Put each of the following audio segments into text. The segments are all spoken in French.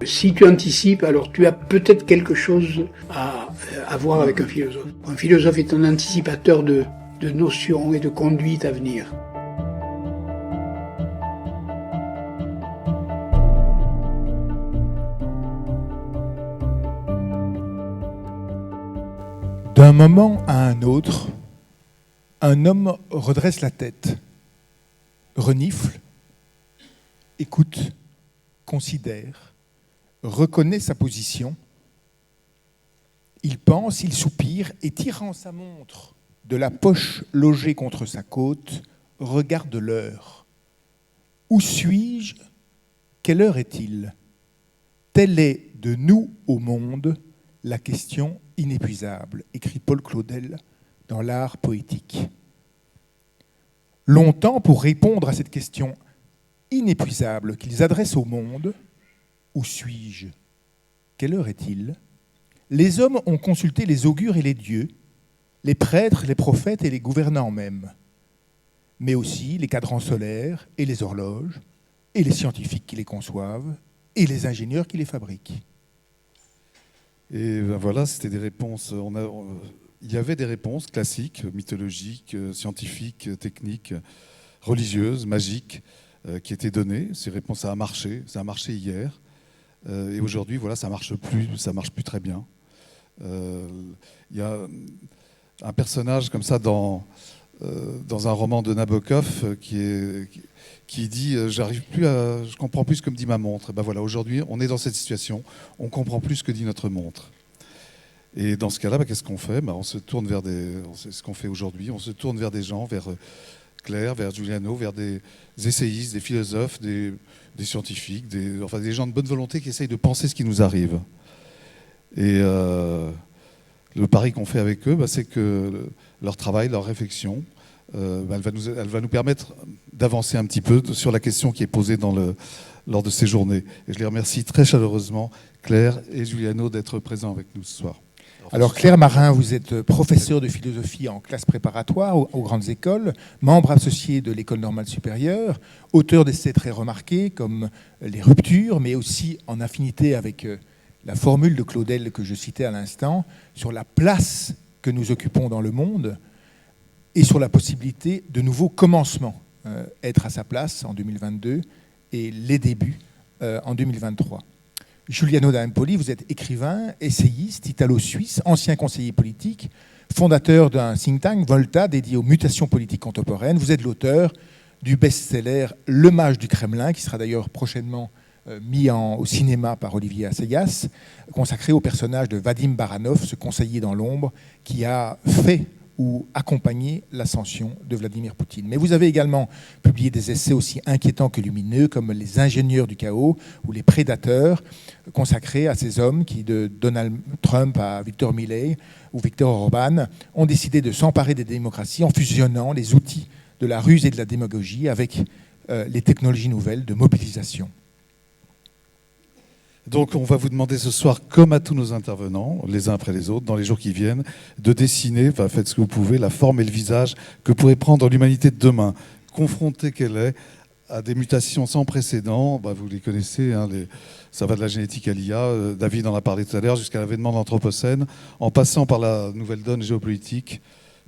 Si tu anticipes, alors tu as peut-être quelque chose à voir avec un philosophe. Un philosophe est un anticipateur de notions et de conduites à venir. D'un moment à un autre, un homme redresse la tête, renifle, écoute, considère, reconnaît sa position. Il pense, il soupire et tirant sa montre de la poche logée contre sa côte, regarde l'heure. Où suis-je? Quelle heure est-il? Telle est de nous au monde la question inépuisable, écrit Paul Claudel dans l'art poétique. Longtemps, pour répondre à cette question inépuisable qu'ils adressent au monde, où suis-je? Quelle heure est-il? Les hommes ont consulté les augures et les dieux, les prêtres, les prophètes et les gouvernants même, mais aussi les cadrans solaires et les horloges, et les scientifiques qui les conçoivent, et les ingénieurs qui les fabriquent. Et ben voilà, c'était des réponses. Il y avait des réponses classiques, mythologiques, scientifiques, techniques, religieuses, magiques, qui étaient données. Ces réponses, ça a marché hier. Et aujourd'hui, voilà, ça marche plus très bien. Il y a un personnage comme ça dans un roman de Nabokov qui dit je comprends plus ce que me dit ma montre. Et ben voilà, aujourd'hui, on est dans cette situation, on comprend plus ce que dit notre montre. Et dans ce cas-là, qu'est-ce qu'on fait? On se tourne vers c'est ce qu'on fait aujourd'hui, on se tourne vers des gens, vers Claire, vers Giuliano, vers des essayistes, des philosophes, des scientifiques, des gens de bonne volonté qui essayent de penser ce qui nous arrive. Et le pari qu'on fait avec eux, c'est que leur travail, leur réflexion, elle va nous permettre d'avancer un petit peu sur la question qui est posée lors de ces journées. Et je les remercie très chaleureusement, Claire et Giuliano, d'être présents avec nous ce soir. Alors Claire Marin, vous êtes professeur de philosophie en classe préparatoire aux grandes écoles, membre associé de l'École normale supérieure, auteur d'essais très remarqués comme Les ruptures, mais aussi en affinité avec la formule de Claudel que je citais à l'instant, sur la place que nous occupons dans le monde et sur la possibilité de nouveaux commencements, être à sa place en 2022 et les débuts en 2023. Giuliano d'Ampoli, vous êtes écrivain, essayiste, italo-suisse, ancien conseiller politique, fondateur d'un think tank, Volta, dédié aux mutations politiques contemporaines. Vous êtes l'auteur du best-seller Le Mage du Kremlin, qui sera d'ailleurs prochainement mis au cinéma par Olivier Assayas, consacré au personnage de Vadim Baranov, ce conseiller dans l'ombre qui a fait ou accompagné l'ascension de Vladimir Poutine. Mais vous avez également publié des essais aussi inquiétants que lumineux, comme Les ingénieurs du chaos ou Les prédateurs, consacrés à ces hommes qui, de Donald Trump à Victor Milei ou Viktor Orban, ont décidé de s'emparer des démocraties en fusionnant les outils de la ruse et de la démagogie avec les technologies nouvelles de mobilisation. Donc on va vous demander ce soir, comme à tous nos intervenants, les uns après les autres, dans les jours qui viennent, de dessiner, faites ce que vous pouvez, la forme et le visage que pourrait prendre l'humanité de demain, confrontée qu'elle est à des mutations sans précédent. Vous les connaissez, ça va de la génétique à l'IA, David en a parlé tout à l'heure, jusqu'à l'avènement de l'Anthropocène, en passant par la nouvelle donne géopolitique,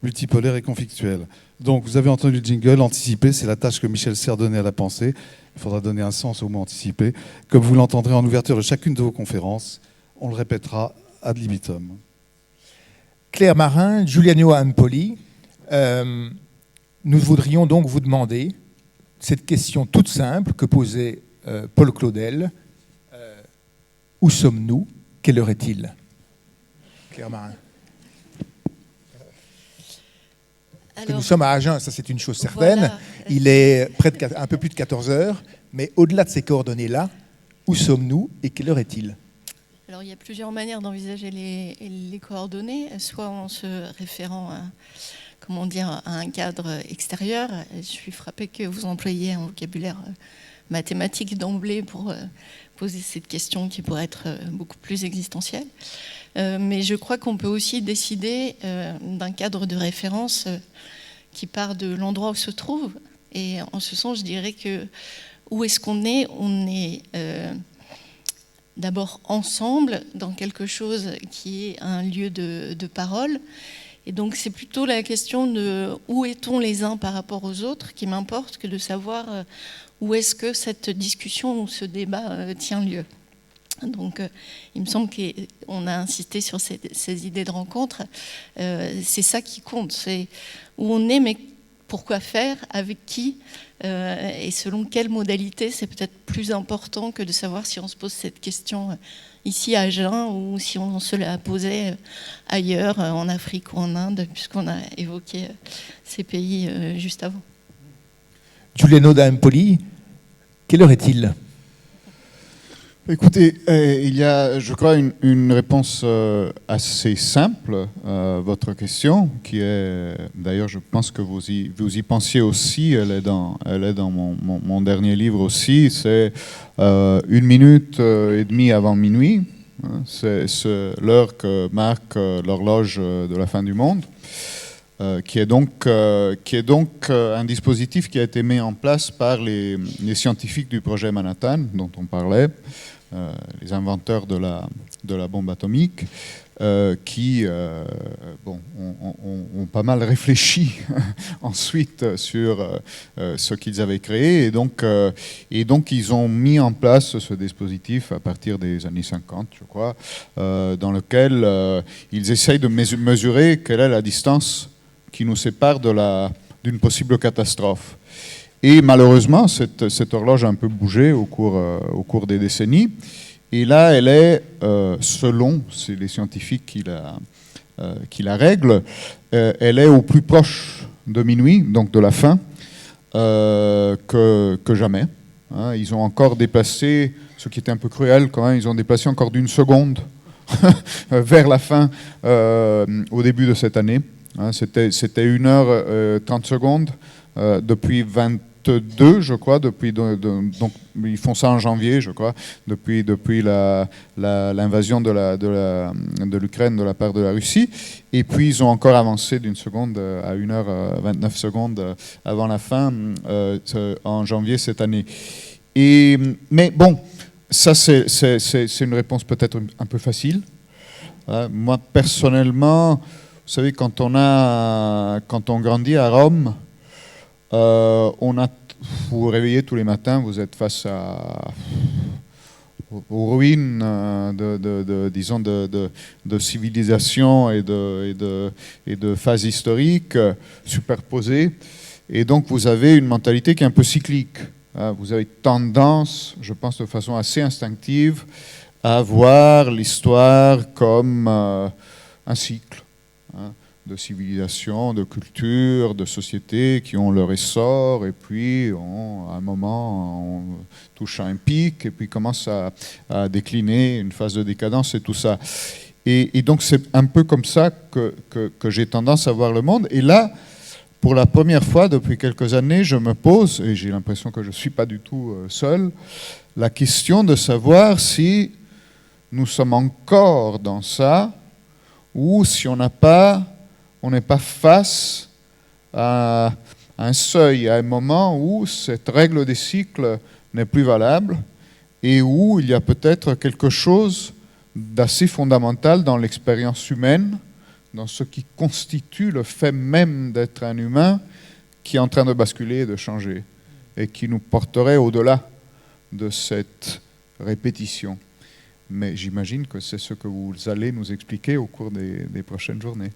multipolaire et conflictuelle. Donc vous avez entendu le jingle, anticiper, c'est la tâche que Michel Serres donnait à la pensée. Il faudra donner un sens au mot anticiper. Comme vous l'entendrez en ouverture de chacune de vos conférences, on le répétera ad libitum. Claire Marin, Giuliano Ampoli, nous voudrions donc vous demander cette question toute simple que posait Paul Claudel. Où sommes-nous? Quelle heure est-il? Claire Marin. Alors, nous sommes à Agen, ça c'est une chose certaine. Voilà. Il est un peu plus de 14 heures, mais au-delà de ces coordonnées-là, où sommes-nous et quelle heure est-il? Alors il y a plusieurs manières d'envisager les coordonnées, soit en se référant à, à un cadre extérieur. Je suis frappée que vous employiez un vocabulaire mathématique d'emblée pour poser cette question qui pourrait être beaucoup plus existentielle. Mais je crois qu'on peut aussi décider d'un cadre de référence qui part de l'endroit où se trouve. Et en ce sens, je dirais que où est-ce qu'on est? On est d'abord ensemble dans quelque chose qui est un lieu de parole. Et donc c'est plutôt la question de où est-on les uns par rapport aux autres qui m'importe que de savoir où est-ce que cette discussion ou ce débat tient lieu. Donc il me semble qu'on a insisté sur ces idées de rencontre. C'est ça qui compte, c'est où on est, mais pourquoi faire, avec qui, et selon quelle modalité. C'est peut-être plus important que de savoir si on se pose cette question ici à Agen ou si on se la posait ailleurs, en Afrique ou en Inde, puisqu'on a évoqué ces pays juste avant. Giuliano d'Empoli, quelle heure est-il ? Écoutez, il y a, je crois, une réponse assez simple à votre question, qui est, d'ailleurs, je pense que vous y pensiez aussi, elle est dans mon dernier livre aussi, c'est 1 minute et demie avant minuit, hein, c'est l'heure que marque l'horloge de la fin du monde. Qui est donc un dispositif qui a été mis en place par les scientifiques du projet Manhattan, dont on parlait, les inventeurs de la bombe atomique, qui ont pas mal réfléchi ensuite sur ce qu'ils avaient créé. Et donc ils ont mis en place ce dispositif à partir des années 50, je crois, dans lequel ils essayent de mesurer quelle est la distance qui nous sépare d'une possible catastrophe. Et malheureusement, cette horloge a un peu bougé au cours des décennies. Et là, elle est, selon les scientifiques qui la règlent, elle est au plus proche de minuit, donc de la fin, que jamais. Hein, ils ont encore dépassé, ce qui était un peu cruel quand même, ils ont dépassé encore d'1 seconde vers la fin, au début de cette année. Hein, c'était 1h30 depuis 22, je crois, donc ils font ça en janvier, je crois, depuis l'invasion de l'Ukraine de la part de la Russie. Et puis ils ont encore avancé d'1 seconde à 1h29 avant la fin en janvier cette année. Mais bon, ça c'est une réponse peut-être un peu facile. Moi personnellement, vous savez, quand on grandit à Rome, vous vous réveillez tous les matins, vous êtes face aux ruines de civilisations et de phases historiques superposées. Et donc vous avez une mentalité qui est un peu cyclique. Vous avez tendance, je pense de façon assez instinctive, à voir l'histoire comme un cycle. De civilisation, de culture, de sociétés qui ont leur essor et puis à un moment on touche à un pic et puis commence à décliner, une phase de décadence et tout ça. Et donc c'est un peu comme ça que j'ai tendance à voir le monde. Et là, pour la première fois depuis quelques années, je me pose, et j'ai l'impression que je ne suis pas du tout seul, la question de savoir si nous sommes encore dans ça ou si on n'est pas face à un seuil, à un moment où cette règle des cycles n'est plus valable et où il y a peut-être quelque chose d'assez fondamental dans l'expérience humaine, dans ce qui constitue le fait même d'être un humain, qui est en train de basculer et de changer, et qui nous porterait au-delà de cette répétition. Mais j'imagine que c'est ce que vous allez nous expliquer au cours des prochaines journées.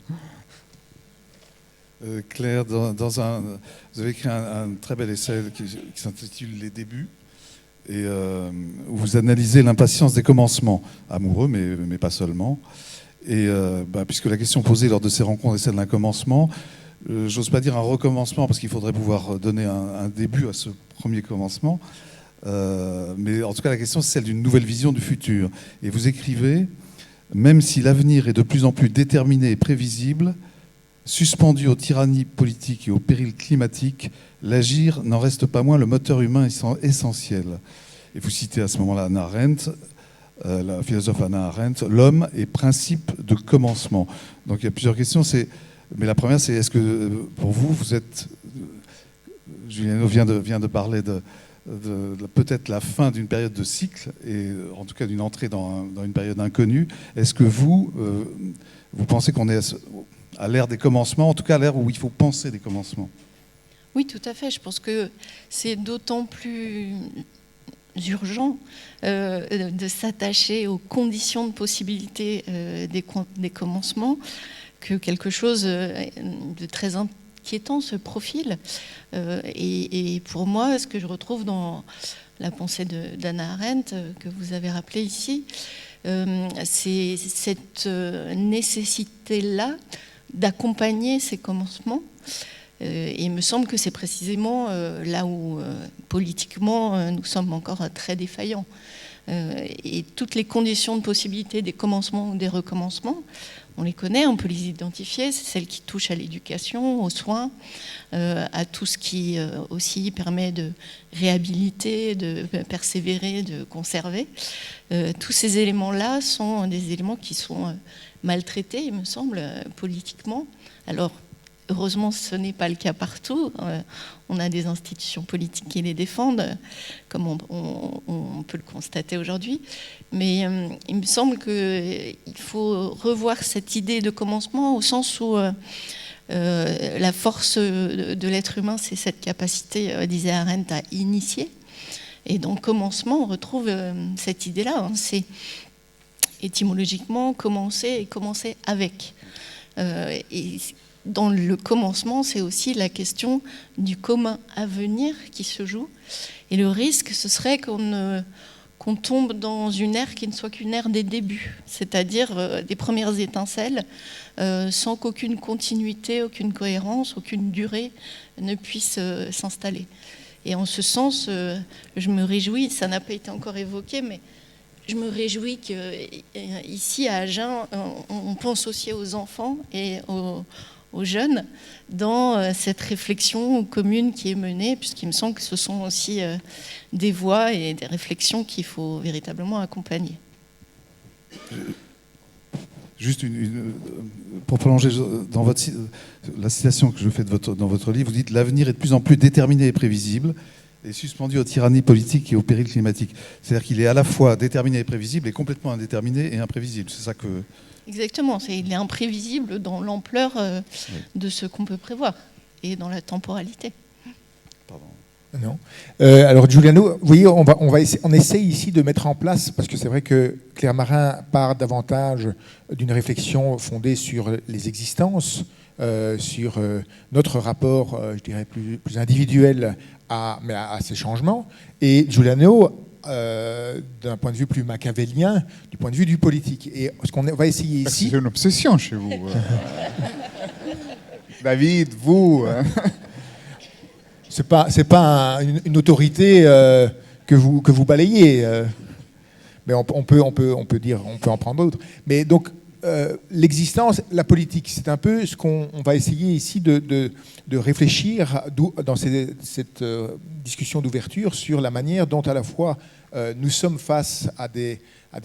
Claire, vous avez écrit un très bel essai qui s'intitule « Les débuts » et où vous analysez l'impatience des commencements, amoureux, mais pas seulement. Et puisque la question posée lors de ces rencontres est celle d'un commencement, j'ose pas dire un recommencement parce qu'il faudrait pouvoir donner un début à ce premier commencement, mais en tout cas la question c'est celle d'une nouvelle vision du futur. Et vous écrivez « Même si l'avenir est de plus en plus déterminé et prévisible, suspendu aux tyrannies politiques et aux périls climatiques, l'agir n'en reste pas moins le moteur humain essentiel. » Et vous citez à ce moment-là Hannah Arendt, la philosophe Hannah Arendt, « L'homme est principe de commencement ». Donc il y a plusieurs questions. Mais la première, c'est est-ce que pour vous êtes... Giuliano vient de parler peut-être la fin d'une période de cycle, et en tout cas d'une entrée dans une période inconnue. Est-ce que vous pensez qu'on est à l'ère des commencements, en tout cas à l'ère où il faut penser des commencements? Oui, tout à fait. Je pense que c'est d'autant plus urgent de s'attacher aux conditions de possibilité des commencements que quelque chose de très inquiétant se profile. Et pour moi, ce que je retrouve dans la pensée d'Hannah Arendt, que vous avez rappelé ici, c'est cette nécessité-là d'accompagner ces commencements. Et il me semble que c'est précisément là où, politiquement, nous sommes encore très défaillants. Et toutes les conditions de possibilité des commencements ou des recommencements, on les connaît, on peut les identifier. C'est celles qui touchent à l'éducation, aux soins, à tout ce qui aussi permet de réhabiliter, de persévérer, de conserver. Tous ces éléments-là sont des éléments qui sont maltraités, il me semble, politiquement. Alors, heureusement, ce n'est pas le cas partout. On a des institutions politiques qui les défendent, comme on peut le constater aujourd'hui. Mais il me semble qu'il faut revoir cette idée de commencement au sens où la force de l'être humain, c'est cette capacité, disait Arendt, à initier. Et dans commencement, on retrouve cette idée-là. C'est étymologiquement commencer et commencer avec. Et dans le commencement, c'est aussi la question du commun à venir qui se joue. Et le risque, ce serait qu'on tombe dans une ère qui ne soit qu'une ère des débuts, c'est-à-dire des premières étincelles, sans qu'aucune continuité, aucune cohérence, aucune durée ne puisse s'installer. Et en ce sens, je me réjouis, ça n'a pas été encore évoqué, mais je me réjouis qu'ici à Agen, on pense aussi aux enfants et aux jeunes dans cette réflexion commune qui est menée, puisqu'il me semble que ce sont aussi des voix et des réflexions qu'il faut véritablement accompagner. Juste pour prolonger dans la citation que je fais dans votre livre, vous dites « L'avenir est de plus en plus déterminé et prévisible et suspendu aux tyrannies politiques et aux périls climatiques ». C'est-à-dire qu'il est à la fois déterminé et prévisible et complètement indéterminé et imprévisible. C'est ça que... Exactement, il est imprévisible dans l'ampleur de ce qu'on peut prévoir et dans la temporalité. Pardon. Non. Alors Giuliano, vous voyez, on essaie ici de mettre en place, parce que c'est vrai que Claire Marin part davantage d'une réflexion fondée sur les existences, sur notre rapport, je dirais, plus individuel à ces changements, et Giuliano, d'un point de vue plus machiavélien, du point de vue du politique. Et ce qu'on va essayer ici... C'est une obsession chez vous. David, vous... C'est pas une autorité que vous balayez, mais on peut dire, on peut en prendre d'autres. Mais donc l'existence, la politique, c'est un peu ce qu'on va essayer ici de réfléchir dans cette discussion d'ouverture sur la manière dont à la fois nous sommes face à des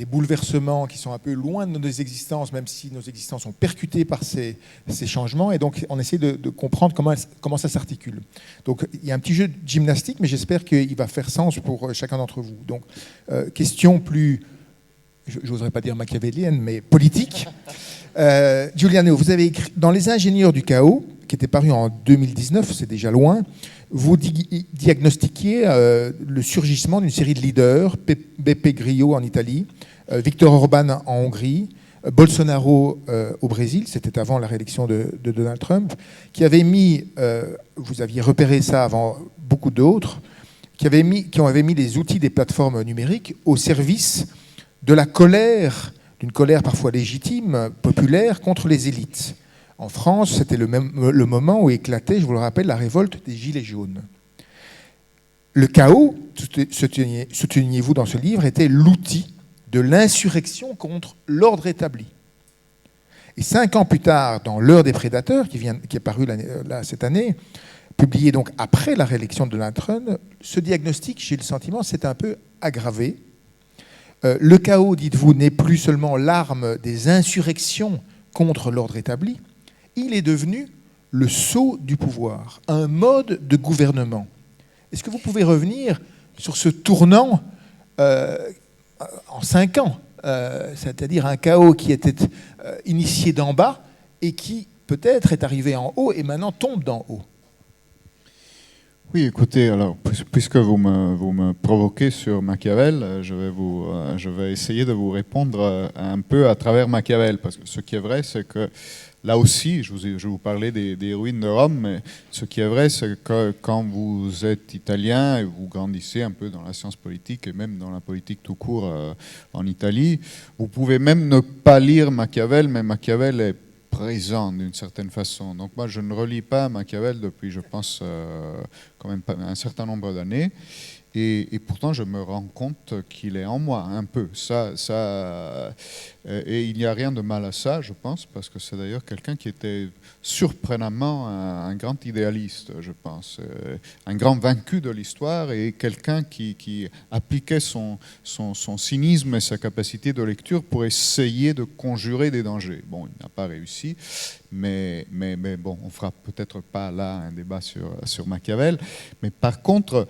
bouleversements qui sont un peu loin de nos existences, même si nos existences sont percutées par ces changements, et donc on essaie de comprendre comment ça s'articule. Donc il y a un petit jeu de gymnastique, mais j'espère qu'il va faire sens pour chacun d'entre vous. Donc question plus, j'oserais pas dire machiavélienne, mais politique. Giuliano, vous avez écrit dans Les Ingénieurs du chaos, qui était paru en 2019, c'est déjà loin, vous diagnostiquiez le surgissement d'une série de leaders, Beppe Grillo en Italie, Viktor Orban en Hongrie, Bolsonaro au Brésil, c'était avant la réélection de Donald Trump, qui avaient mis, vous aviez repéré ça avant beaucoup d'autres, qui avaient mis les outils des plateformes numériques au service de la colère, d'une colère parfois légitime, populaire, contre les élites. En France, c'était le moment où éclatait, je vous le rappelle, la révolte des Gilets jaunes. Le chaos, souteniez-vous dans ce livre, était l'outil de l'insurrection contre l'ordre établi. Et 5 ans plus tard, dans L'heure des prédateurs, qui est paru cette année, publié donc après la réélection de Donald Trump, ce diagnostic, j'ai le sentiment, s'est un peu aggravé. Le chaos, dites-vous, n'est plus seulement l'arme des insurrections contre l'ordre établi, il est devenu le sceau du pouvoir, un mode de gouvernement. Est-ce que vous pouvez revenir sur ce tournant en 5 ans, c'est-à-dire un chaos qui était initié d'en bas et qui peut-être est arrivé en haut et maintenant tombe d'en haut. Oui, écoutez, alors, puisque vous me provoquez sur Machiavel, je vais essayer de vous répondre un peu à travers Machiavel, parce que ce qui est vrai, c'est que là aussi, je vous parlais des ruines de Rome, mais ce qui est vrai, c'est que quand vous êtes italien et vous grandissez un peu dans la science politique et même dans la politique tout court en Italie, vous pouvez même ne pas lire Machiavel, mais Machiavel est présent d'une certaine façon. Donc moi, je ne relis pas Machiavel depuis, je pense, quand même un certain nombre d'années. Et pourtant, je me rends compte qu'il est en moi, un peu. Et il n'y a rien de mal à ça, je pense, parce que c'est d'ailleurs quelqu'un qui était surprenamment un grand idéaliste, je pense. Un grand vaincu de l'histoire et quelqu'un qui appliquait son cynisme et sa capacité de lecture pour essayer de conjurer des dangers. Bon, il n'a pas réussi, mais bon, on ne fera peut-être pas là un débat sur Machiavel. Mais par contre,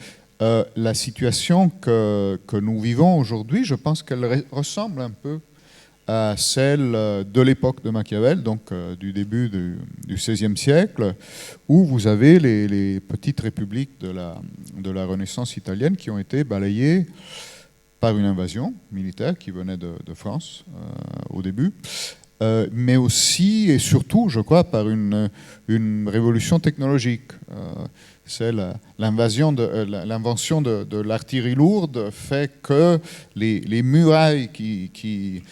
la situation que nous vivons aujourd'hui, je pense qu'elle ressemble un peu à celle de l'époque de Machiavel, donc du début du XVIe siècle, où vous avez les petites républiques de la Renaissance italienne qui ont été balayées par une invasion militaire qui venait de France au début, mais aussi et surtout, je crois, par une révolution technologique. C'est l'invention de l'artillerie lourde fait que les murailles qui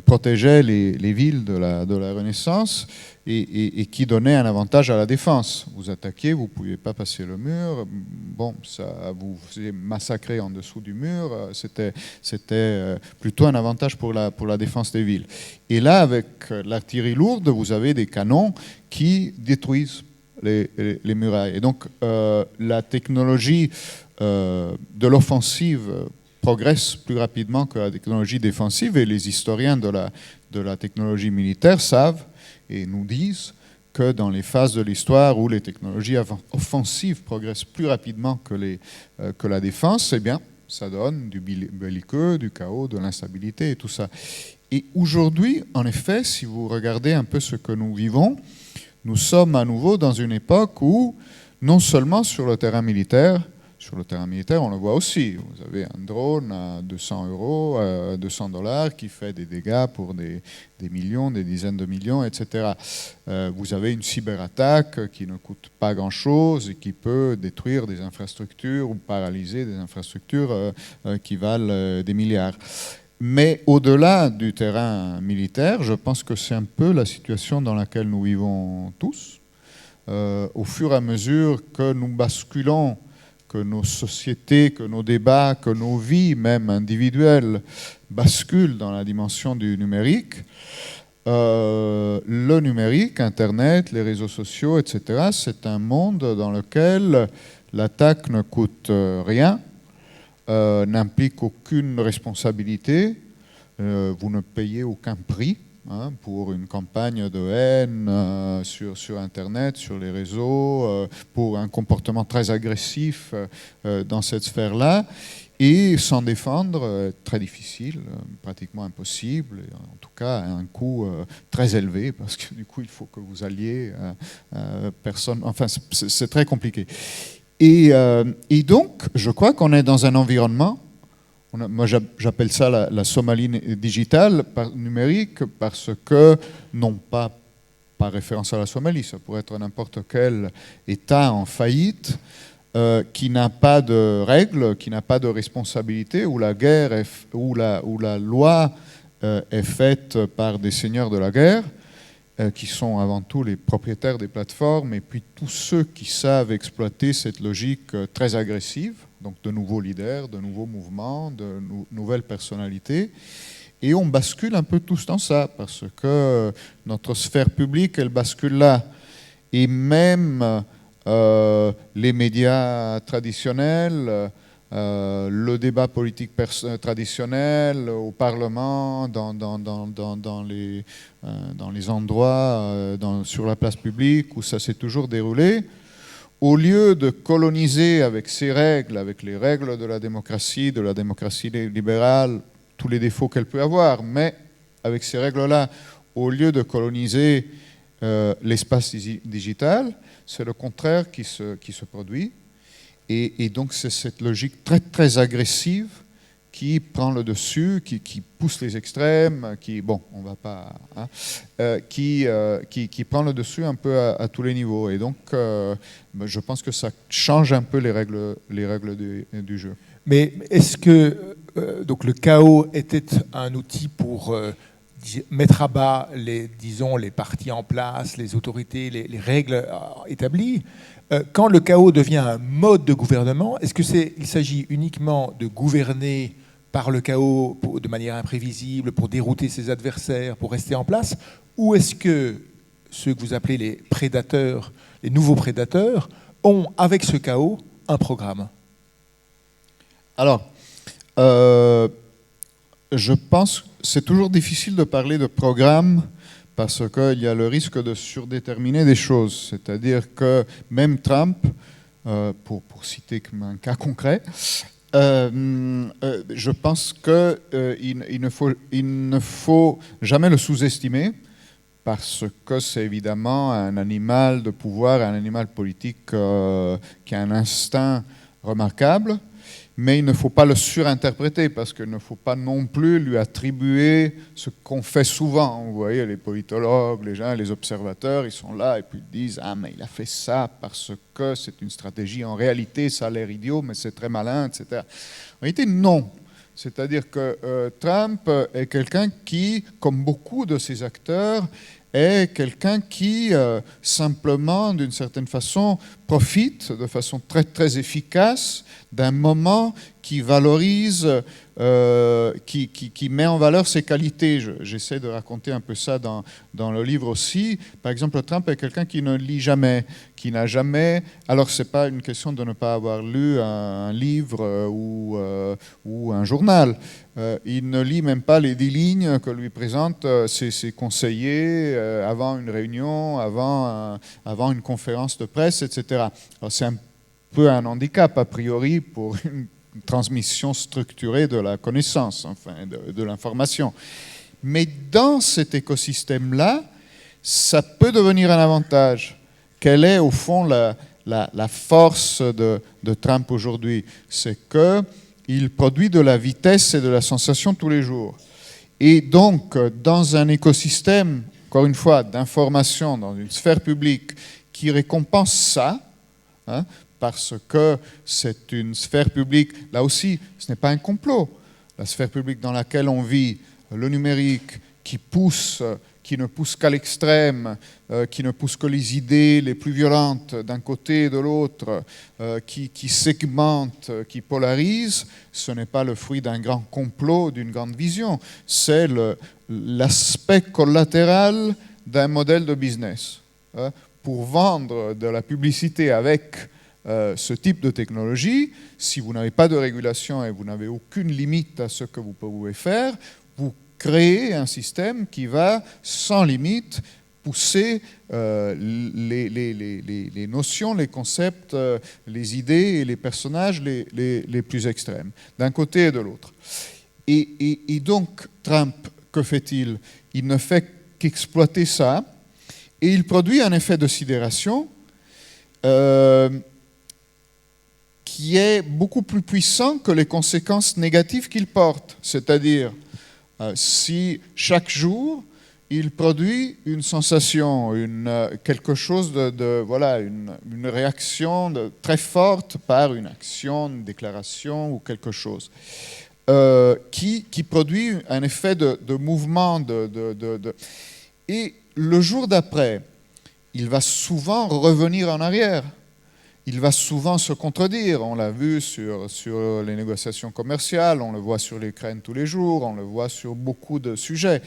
protégeaient les villes de la Renaissance et qui donnaient un avantage à la défense. Vous attaquiez, vous ne pouviez pas passer le mur, bon, ça vous faisait massacrer en dessous du mur, c'était plutôt un avantage pour la défense des villes. Et là, avec l'artillerie lourde, vous avez des canons qui détruisent les murailles. Et donc, la technologie de l'offensive progresse plus rapidement que la technologie défensive, et les historiens de la technologie militaire savent et nous disent que dans les phases de l'histoire où les technologies offensives progressent plus rapidement que la défense, eh bien, ça donne du belliqueux, du chaos, de l'instabilité et tout ça. Et aujourd'hui, en effet, si vous regardez un peu ce que nous vivons, nous sommes à nouveau dans une époque où, non seulement sur le terrain militaire, on le voit aussi. Vous avez un drone à 200 euros, $200 qui fait des dégâts pour des millions, des dizaines de millions, etc. Vous avez une cyberattaque qui ne coûte pas grand-chose et qui peut détruire des infrastructures ou paralyser des infrastructures qui valent des milliards. Mais au-delà du terrain militaire, je pense que c'est un peu la situation dans laquelle nous vivons tous. Au fur et à mesure que nous basculons, que nos sociétés, que nos débats, que nos vies, même individuelles, basculent dans la dimension du numérique, le numérique, Internet, les réseaux sociaux, etc., c'est un monde dans lequel l'attaque ne coûte rien, n'implique aucune responsabilité, vous ne payez aucun prix pour une campagne de haine sur Internet, sur les réseaux, pour un comportement très agressif dans cette sphère-là. Et s'en défendre, très difficile, pratiquement impossible, et en tout cas à un coût très élevé, parce que du coup il faut que vous alliez personne. Enfin, c'est très compliqué. Et donc, je crois qu'on est dans un environnement, moi j'appelle ça la Somalie digitale numérique, parce que, non pas par référence à la Somalie, ça pourrait être n'importe quel État en faillite, qui n'a pas de règles, qui n'a pas de responsabilité, où la guerre où la loi est faite par des seigneurs de la guerre, qui sont avant tout les propriétaires des plateformes, et puis tous ceux qui savent exploiter cette logique très agressive, donc de nouveaux leaders, de nouveaux mouvements, de nouvelles personnalités. Et on bascule un peu tous dans ça, parce que notre sphère publique, elle bascule là. Et même les médias traditionnels, le débat politique traditionnel au Parlement, dans les endroits, sur la place publique où ça s'est toujours déroulé, au lieu de coloniser avec ses règles, avec les règles de la démocratie libérale, tous les défauts qu'elle peut avoir, mais avec ces règles-là, au lieu de coloniser l'espace digital, c'est le contraire qui se produit. Et donc c'est cette logique très, très agressive qui prend le dessus, qui pousse les extrêmes, qui prend le dessus un peu à tous les niveaux. Et donc, je pense que ça change un peu les règles du jeu. Mais est-ce que donc le chaos était un outil pour mettre à bas les partis en place, les autorités, les règles établies? Quand le chaos devient un mode de gouvernement, est-ce qu'il s'agit uniquement de gouverner par le chaos de manière imprévisible, pour dérouter ses adversaires, pour rester en place, ou est-ce que ceux que vous appelez les prédateurs, les nouveaux prédateurs, ont, avec ce chaos, un programme? Alors, je pense que c'est toujours difficile de parler de programme parce qu'il y a le risque de surdéterminer des choses. C'est-à-dire que même Trump, pour citer un cas concret, je pense qu'il ne faut jamais le sous-estimer parce que c'est évidemment un animal de pouvoir, un animal politique qui a un instinct remarquable, mais il ne faut pas le surinterpréter parce qu'il ne faut pas non plus lui attribuer ce qu'on fait souvent. Vous voyez, les politologues, les gens, les observateurs, ils sont là et puis ils disent « Ah, mais il a fait ça parce que c'est une stratégie. En réalité, ça a l'air idiot, mais c'est très malin, etc. » En réalité, non. C'est-à-dire que Trump est quelqu'un qui, comme beaucoup de ses acteurs, est quelqu'un qui, simplement, d'une certaine façon, profite de façon très, très efficace d'un moment qui valorise, qui met en valeur ses qualités. J'essaie de raconter un peu ça dans le livre aussi. Par exemple, Trump est quelqu'un qui ne lit jamais, qui n'a jamais... Alors, ce n'est pas une question de ne pas avoir lu un livre ou un journal. Il ne lit même pas les 10 lignes que lui présentent ses conseillers avant une réunion, avant une conférence de presse, etc. Alors, c'est un peu un handicap, a priori, pour une transmission structurée de la connaissance, enfin, de l'information. Mais dans cet écosystème-là, ça peut devenir un avantage. Quelle est, au fond, la force de Trump aujourd'hui? C'est qu'il produit de la vitesse et de la sensation tous les jours. Et donc, dans un écosystème, encore une fois, d'information, dans une sphère publique qui récompense ça, hein, parce que c'est une sphère publique, là aussi, ce n'est pas un complot. La sphère publique dans laquelle on vit, le numérique, qui ne pousse qu'à l'extrême, qui ne pousse que les idées les plus violentes d'un côté et de l'autre, qui segmente, qui polarise, ce n'est pas le fruit d'un grand complot, d'une grande vision. C'est l'aspect collatéral d'un modèle de business. Pour vendre de la publicité avec ce type de technologie, si vous n'avez pas de régulation et vous n'avez aucune limite à ce que vous pouvez faire, vous créez un système qui va, sans limite, pousser les notions, les concepts, les idées et les personnages les plus extrêmes, d'un côté et de l'autre. Et donc, Trump, que fait-il? Il ne fait qu'exploiter ça, et il produit un effet de sidération qui est beaucoup plus puissant que les conséquences négatives qu'il porte. C'est-à-dire, si chaque jour, il produit une sensation, quelque chose voilà, une réaction très forte par une action, une déclaration ou quelque chose, qui produit un effet de mouvement. Et le jour d'après, il va souvent revenir en arrière. Il va souvent se contredire. On l'a vu sur les négociations commerciales, on le voit sur l'Ukraine tous les jours, on le voit sur beaucoup de sujets.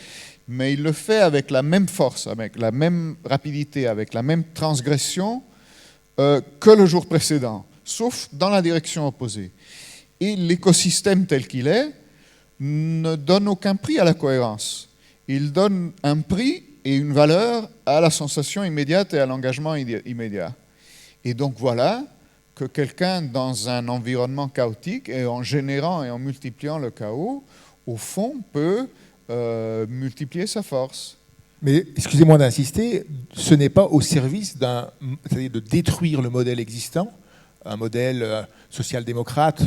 Mais il le fait avec la même force, avec la même rapidité, avec la même transgression que le jour précédent, sauf dans la direction opposée. Et l'écosystème tel qu'il est ne donne aucun prix à la cohérence. Il donne un prix et une valeur à la sensation immédiate et à l'engagement immédiat. Et donc voilà que quelqu'un dans un environnement chaotique, et en générant et en multipliant le chaos, au fond peut multiplier sa force. Mais excusez-moi d'insister, ce n'est pas au service c'est-à-dire de détruire le modèle existant, un modèle social-démocrate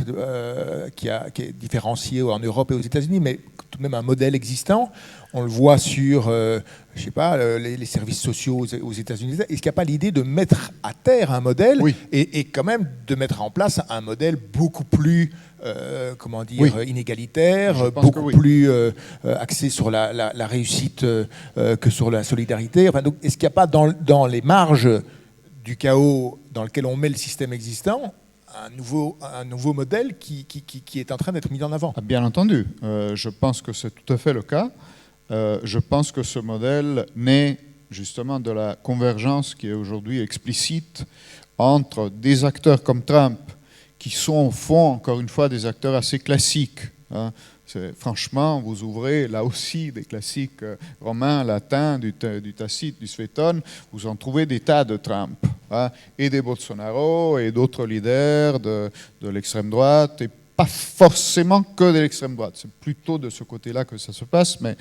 qui est différencié en Europe et aux États-Unis, mais tout de même un modèle existant. On le voit sur, je sais pas, les services sociaux aux États-Unis. Est-ce qu'il n'y a pas l'idée de mettre à terre un modèle et quand même de mettre en place un modèle beaucoup plus inégalitaire, beaucoup plus axé sur la réussite que sur la solidarité. Enfin, donc, est-ce qu'il n'y a pas dans les marges du chaos dans lequel on met le système existant un nouveau modèle qui est en train d'être mis en avant? Bien entendu, je pense que c'est tout à fait le cas. Je pense que ce modèle naît justement de la convergence qui est aujourd'hui explicite entre des acteurs comme Trump, qui sont au fond, encore une fois, des acteurs assez classiques. Hein. Franchement, vous ouvrez là aussi des classiques romains, latins, du Tacite, du Suétone, vous en trouvez des tas de Trump, hein, et des Bolsonaro, et d'autres leaders de l'extrême droite, et pas forcément que de l'extrême droite. C'est plutôt de ce côté-là que ça se passe, mais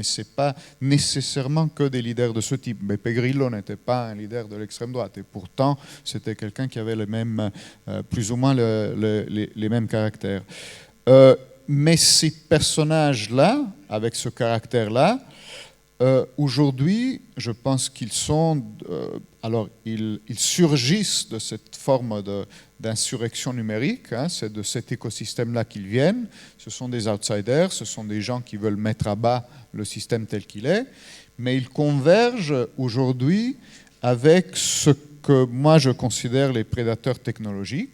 ce n'est pas nécessairement que des leaders de ce type. Beppe Grillo n'était pas un leader de l'extrême droite, et pourtant, c'était quelqu'un qui avait plus ou moins les mêmes caractères. Mais ces personnages-là, avec ce caractère-là, aujourd'hui, je pense qu'ils sont... ils surgissent de cette forme d'insurrection numérique, hein, c'est de cet écosystème-là qu'ils viennent. Ce sont des outsiders, ce sont des gens qui veulent mettre à bas le système tel qu'il est, mais ils convergent aujourd'hui avec ce que moi je considère les prédateurs technologiques,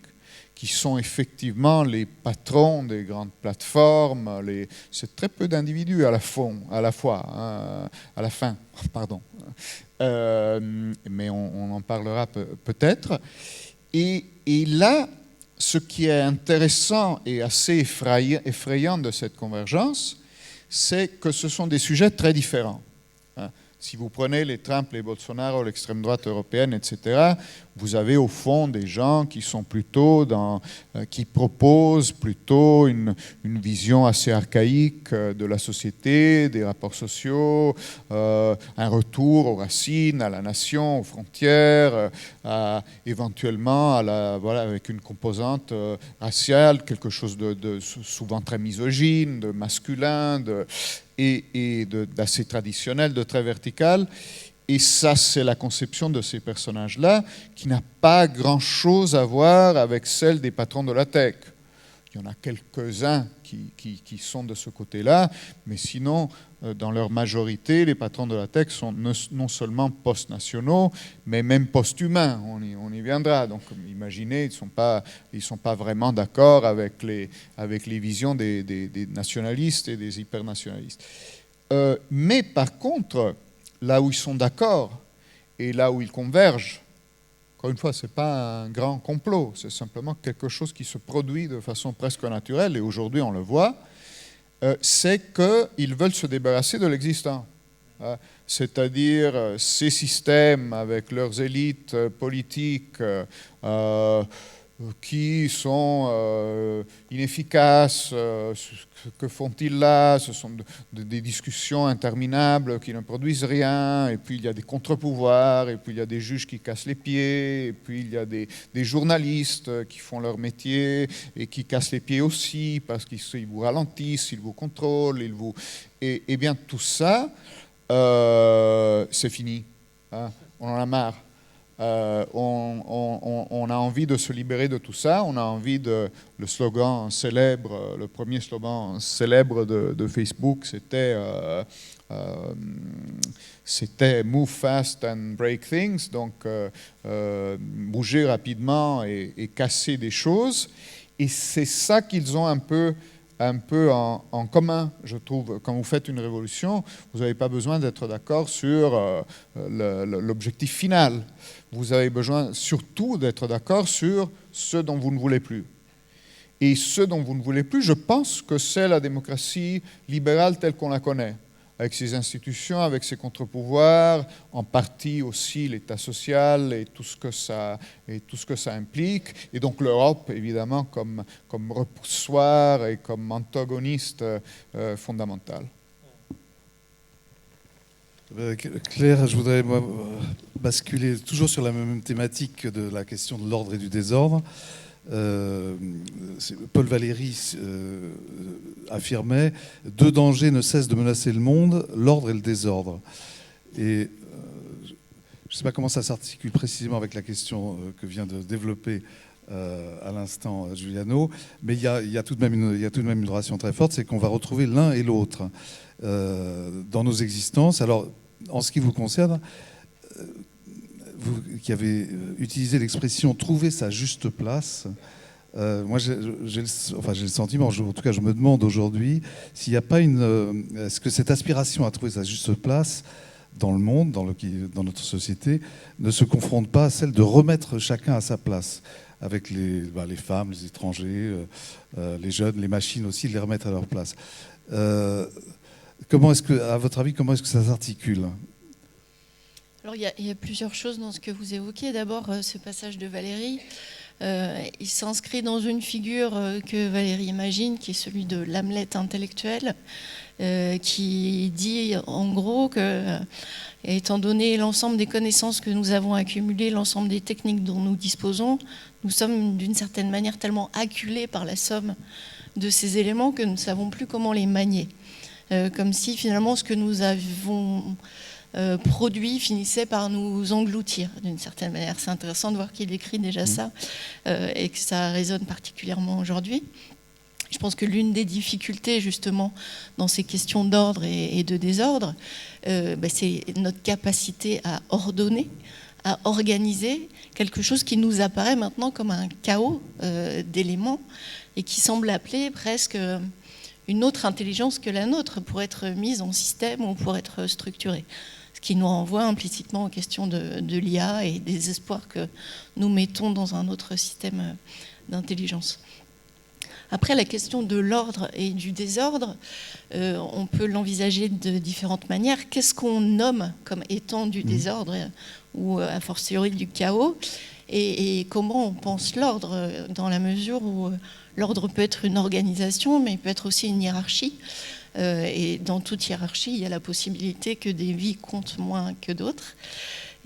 qui sont effectivement les patrons des grandes plateformes. C'est très peu d'individus à la fin, mais on en parlera peut-être. Et là, ce qui est intéressant et assez effrayant de cette convergence, c'est que ce sont des sujets très différents. Si vous prenez les Trump, les Bolsonaro, l'extrême droite européenne, etc., vous avez au fond des gens qui sont plutôt qui proposent plutôt une vision assez archaïque de la société, des rapports sociaux, un retour aux racines, à la nation, aux frontières, éventuellement avec une composante raciale, quelque chose de souvent très misogyne, de masculin, et d'assez traditionnel, de très vertical. Et ça, c'est la conception de ces personnages-là qui n'a pas grand-chose à voir avec celle des patrons de la tech. Il y en a quelques-uns qui sont de ce côté-là, mais sinon, dans leur majorité, les patrons de la tech sont non seulement post-nationaux, mais même post-humains. On y viendra. Donc, imaginez, ils ne sont pas vraiment d'accord avec les visions des nationalistes et des hypernationalistes. Mais par contre, là où ils sont d'accord et là où ils convergent, encore une fois, ce n'est pas un grand complot, c'est simplement quelque chose qui se produit de façon presque naturelle, et aujourd'hui on le voit, c'est qu'ils veulent se débarrasser de l'existant. C'est-à-dire ces systèmes avec leurs élites politiques qui sont inefficaces. Que font-ils là? Ce sont des discussions interminables qui ne produisent rien, et puis il y a des contre-pouvoirs, et puis il y a des juges qui cassent les pieds, et puis il y a des journalistes qui font leur métier et qui cassent les pieds aussi parce qu'ils vous ralentissent, ils vous contrôlent, et bien tout ça, c'est fini. Hein, on en a marre. On a envie de se libérer de tout ça. On a envie le premier slogan célèbre de Facebook, c'était Move fast and break things, donc bouger rapidement et casser des choses. Et c'est ça qu'ils ont un peu en commun, je trouve. Quand vous faites une révolution, vous n'avez pas besoin d'être d'accord sur l'objectif final. Vous avez besoin surtout d'être d'accord sur ce dont vous ne voulez plus. Et ce dont vous ne voulez plus, je pense que c'est la démocratie libérale telle qu'on la connaît. avec ses institutions, avec ses contre-pouvoirs, en partie aussi l'État social et tout ce que ça implique. Et donc l'Europe, évidemment, comme repoussoir et comme antagoniste fondamental. Claire, je voudrais basculer toujours sur la même thématique de la question de l'ordre et du désordre. Paul Valéry affirmait « Deux dangers ne cessent de menacer le monde, l'ordre et le désordre ». Et je ne sais pas comment ça s'articule précisément avec la question que vient de développer à l'instant Giuliano, mais il y a tout de même une relation très forte, c'est qu'on va retrouver l'un et l'autre dans nos existences. Alors, en ce qui vous concerne, vous qui avez utilisé l'expression « trouver sa juste place », moi j'ai le sentiment, en tout cas je me demande aujourd'hui, s'il n'y a pas est-ce que cette aspiration à trouver sa juste place dans le monde, dans notre société, ne se confronte pas à celle de remettre chacun à sa place, avec les femmes, les étrangers, les jeunes, les machines aussi, les remettre à leur place. À votre avis, comment est-ce que ça s'articule ? Alors, il y a plusieurs choses dans ce que vous évoquez. D'abord, ce passage de Valéry, il s'inscrit dans une figure que Valéry imagine, qui est celui de l'Hamlet intellectuel, qui dit en gros que, étant donné l'ensemble des connaissances que nous avons accumulées, l'ensemble des techniques dont nous disposons, nous sommes d'une certaine manière tellement acculés par la somme de ces éléments que nous ne savons plus comment les manier. Comme si finalement ce que nous avons produit finissait par nous engloutir d'une certaine manière. C'est intéressant de voir qu'il écrit déjà ça et que ça résonne particulièrement aujourd'hui. Je pense que l'une des difficultés justement dans ces questions d'ordre et de désordre, c'est notre capacité à ordonner, à organiser quelque chose qui nous apparaît maintenant comme un chaos d'éléments et qui semble appeler presque une autre intelligence que la nôtre pour être mise en système ou pour être structurée. Ce qui nous renvoie implicitement aux questions de l'IA et des espoirs que nous mettons dans un autre système d'intelligence. Après, la question de l'ordre et du désordre, on peut l'envisager de différentes manières. Qu'est-ce qu'on nomme comme étant du désordre ou a fortiori du chaos et comment on pense l'ordre dans la mesure où l'ordre peut être une organisation, mais il peut être aussi une hiérarchie. Et dans toute hiérarchie, il y a la possibilité que des vies comptent moins que d'autres.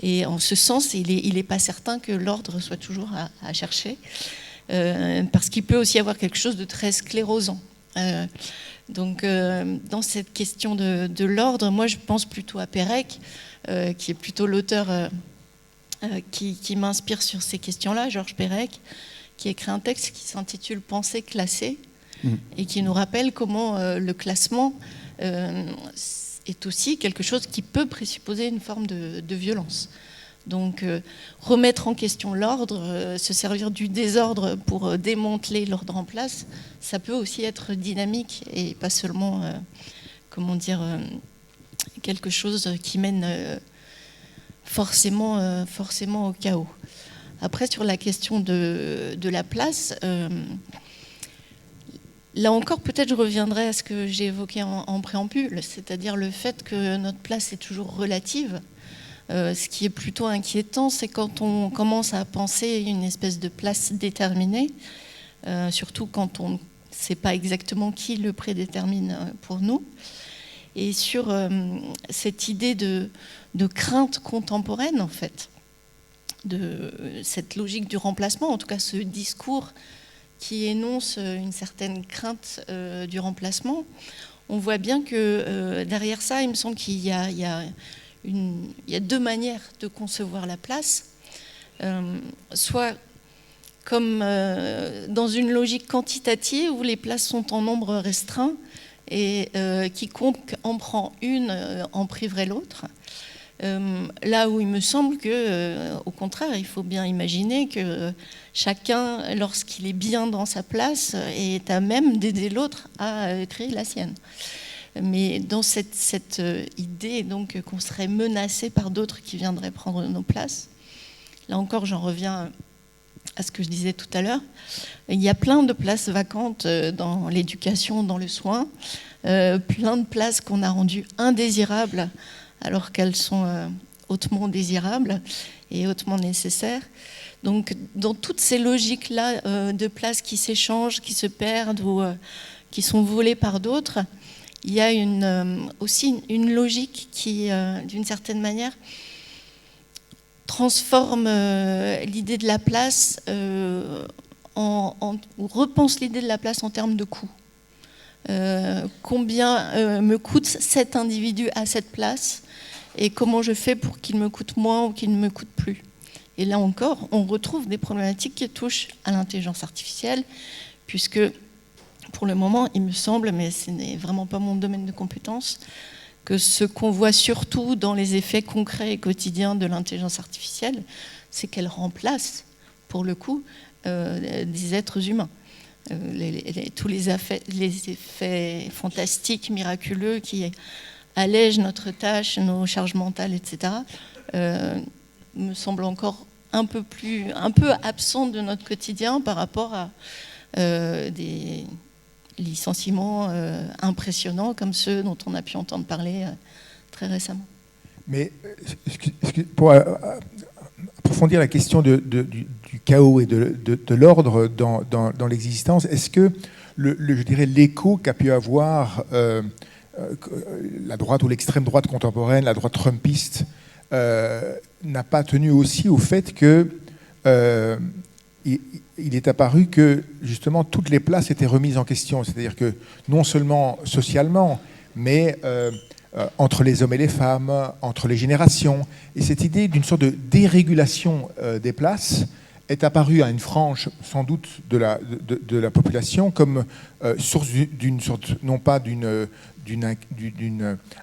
Et en ce sens, il n'est pas certain que l'ordre soit toujours à chercher, parce qu'il peut aussi y avoir quelque chose de très sclérosant. Donc, dans cette question de l'ordre, moi, je pense plutôt à Pérec, qui est plutôt l'auteur qui m'inspire sur ces questions-là, Georges Pérec, qui écrit un texte qui s'intitule « Pensée classée », et qui nous rappelle comment le classement est aussi quelque chose qui peut présupposer une forme de violence. Donc remettre en question l'ordre, se servir du désordre pour démanteler l'ordre en place, ça peut aussi être dynamique et pas seulement quelque chose qui mène forcément au chaos. Après, sur la question de la place, là encore, peut-être je reviendrai à ce que j'ai évoqué en préambule, c'est-à-dire le fait que notre place est toujours relative. Ce qui est plutôt inquiétant, c'est quand on commence à penser une espèce de place déterminée, surtout quand on ne sait pas exactement qui le prédétermine pour nous. Et sur cette idée de crainte contemporaine, en fait, de cette logique du remplacement, en tout cas ce discours qui énonce une certaine crainte du remplacement, on voit bien que derrière ça, il me semble qu'il y a deux manières de concevoir la place, soit comme dans une logique quantitative où les places sont en nombre restreint et quiconque en prend une en priverait l'autre. Là où il me semble que, au contraire, il faut bien imaginer que chacun, lorsqu'il est bien dans sa place, est à même d'aider l'autre à créer la sienne. Mais dans cette idée donc qu'on serait menacé par d'autres qui viendraient prendre nos places, là encore j'en reviens à ce que je disais tout à l'heure, il y a plein de places vacantes dans l'éducation, dans le soin, plein de places qu'on a rendues indésirables alors qu'elles sont hautement désirables et hautement nécessaires. Donc dans toutes ces logiques-là de places qui s'échangent, qui se perdent ou qui sont volées par d'autres, il y a aussi une logique qui, d'une certaine manière, transforme l'idée de la place ou repense l'idée de la place en termes de coût. Combien me coûte cet individu à cette place et comment je fais pour qu'il me coûte moins ou qu'il ne me coûte plus. Et là encore, on retrouve des problématiques qui touchent à l'intelligence artificielle, puisque pour le moment, il me semble, mais ce n'est vraiment pas mon domaine de compétence, que ce qu'on voit surtout dans les effets concrets et quotidiens de l'intelligence artificielle, c'est qu'elle remplace, pour le coup, des êtres humains. Tous les effets fantastiques, miraculeux, qui allègent notre tâche, nos charges mentales, etc., me semblent encore un peu absents de notre quotidien par rapport à des licenciements impressionnants comme ceux dont on a pu entendre parler très récemment. Mais pour approfondir la question du chaos et de l'ordre dans l'existence, est-ce que je dirais l'écho qu'a pu avoir la droite ou l'extrême droite contemporaine, la droite trumpiste, n'a pas tenu aussi au fait que il est apparu que justement toutes les places étaient remises en question, c'est-à-dire que non seulement socialement, mais entre les hommes et les femmes, entre les générations, et cette idée d'une sorte de dérégulation des places est apparue à une frange sans doute de la population comme source d'une sorte, non pas d'une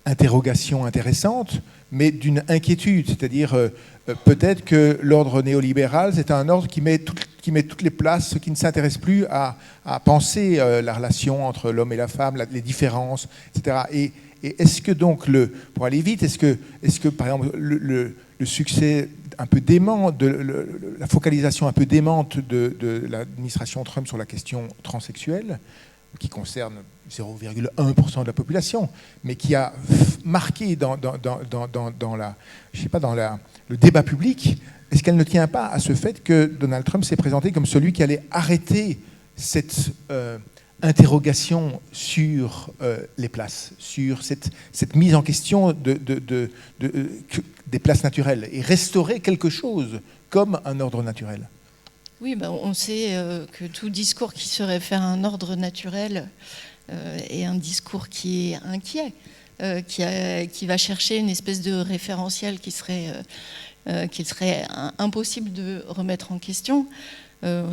interrogation intéressante, mais d'une inquiétude, c'est-à-dire peut-être que l'ordre néolibéral, c'est un ordre qui met toutes les places, qui ne s'intéresse plus à penser la relation entre l'homme et la femme, les différences, etc. Et est-ce que donc, pour aller vite, est-ce que par exemple le succès un peu dément, la focalisation un peu démente de l'administration Trump sur la question transsexuelle, qui concerne 0,1% de la population, mais qui a marqué dans le débat public, est-ce qu'elle ne tient pas à ce fait que Donald Trump s'est présenté comme celui qui allait arrêter cette interrogation sur les places, sur cette mise en question des places naturelles, et restaurer quelque chose comme un ordre naturel? Oui, on sait que tout discours qui se réfère à un ordre naturel est un discours qui est inquiet, qui va chercher une espèce de référentiel qu'il serait impossible de remettre en question,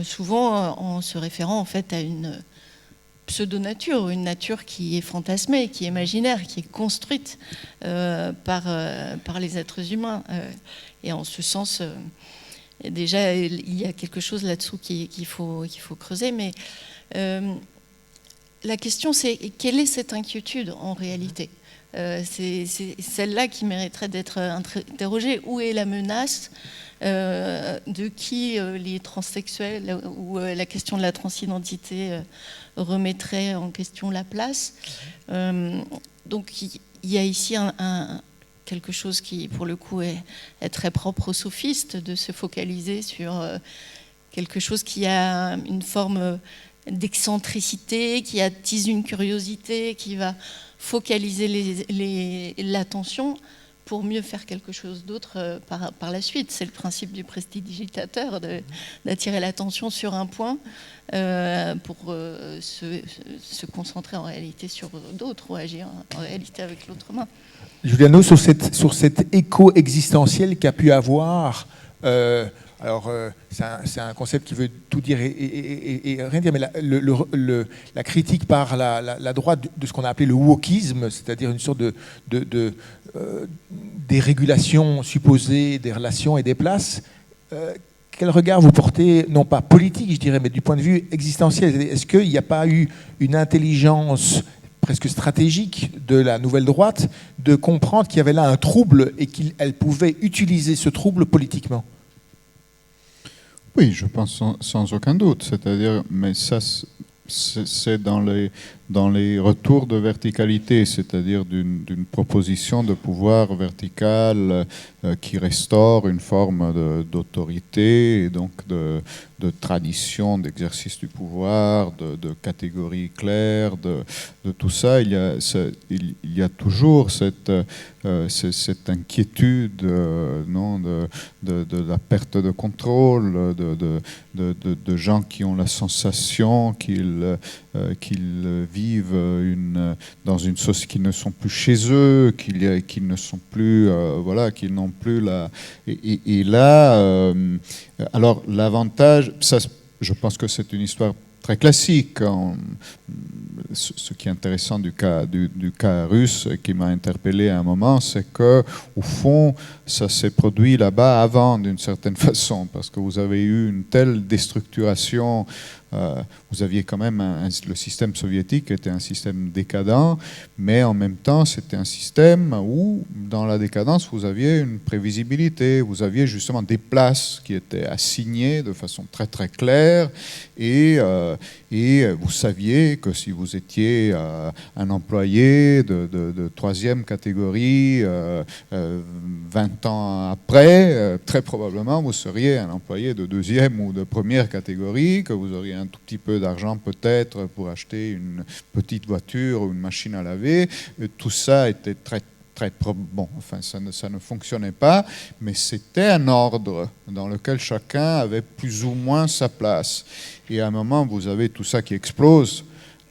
souvent en se référant en fait à une pseudo-nature, une nature qui est fantasmée, qui est imaginaire, qui est construite par les êtres humains. Et en ce sens... déjà, il y a quelque chose là-dessous qu'il faut creuser, mais la question c'est quelle est cette inquiétude en réalité ? C'est celle-là qui mériterait d'être interrogée. Où est la menace ? De qui les transsexuels ou la question de la transidentité remettrait en question la place ? Donc il y a ici quelque chose qui, pour le coup, est très propre aux sophistes, de se focaliser sur quelque chose qui a une forme d'excentricité, qui attise une curiosité, qui va focaliser l'attention pour mieux faire quelque chose d'autre par la suite. C'est le principe du prestidigitateur, d'attirer l'attention sur un point pour se concentrer en réalité sur d'autres ou agir en réalité avec l'autre main. Giuliano, sur cet écho existentiel qu'a pu avoir, c'est un concept qui veut tout dire et rien dire, mais la critique par la droite de ce qu'on a appelé le wokisme, c'est-à-dire une sorte de dérégulation supposée des relations et des places. Quel regard vous portez, non pas politique, je dirais, mais du point de vue existentiel ? Est-ce qu'il n'y a pas eu une intelligence presque stratégique de la nouvelle droite de comprendre qu'il y avait là un trouble et qu'elle pouvait utiliser ce trouble politiquement ? Oui, je pense sans aucun doute. C'est-à-dire, mais ça, c'est dans dans les retours de verticalité, c'est-à-dire d'une proposition de pouvoir vertical qui restaure une forme d'autorité et donc de tradition, d'exercice du pouvoir, de catégories claires, de tout ça. Il y a toujours cette inquiétude non, de la perte de contrôle, de gens qui ont la sensation qu'ils vivent dans une société, qu'ils ne sont plus chez eux, qu'ils ne sont plus, voilà, qu'ils n'ont plus la... Et là, alors l'avantage, ça, je pense que c'est une histoire très classique. Ce qui est intéressant du cas russe qui m'a interpellé à un moment, c'est que au fond, ça s'est produit là-bas avant, d'une certaine façon, parce que vous avez eu une telle déstructuration. Vous aviez quand même le système soviétique était un système décadent, mais en même temps, c'était un système où, dans la décadence, vous aviez une prévisibilité, vous aviez justement des places qui étaient assignées de façon très très claire, et vous saviez que si vous étiez un employé de troisième catégorie 20 ans après, très probablement vous seriez un employé de deuxième ou de première catégorie, que vous auriez un tout petit peu d'argent peut-être pour acheter une petite voiture ou une machine à laver. Tout ça était très bon, enfin ça ne fonctionnait pas, mais c'était un ordre dans lequel chacun avait plus ou moins sa place. Et à un moment, vous avez tout ça qui explose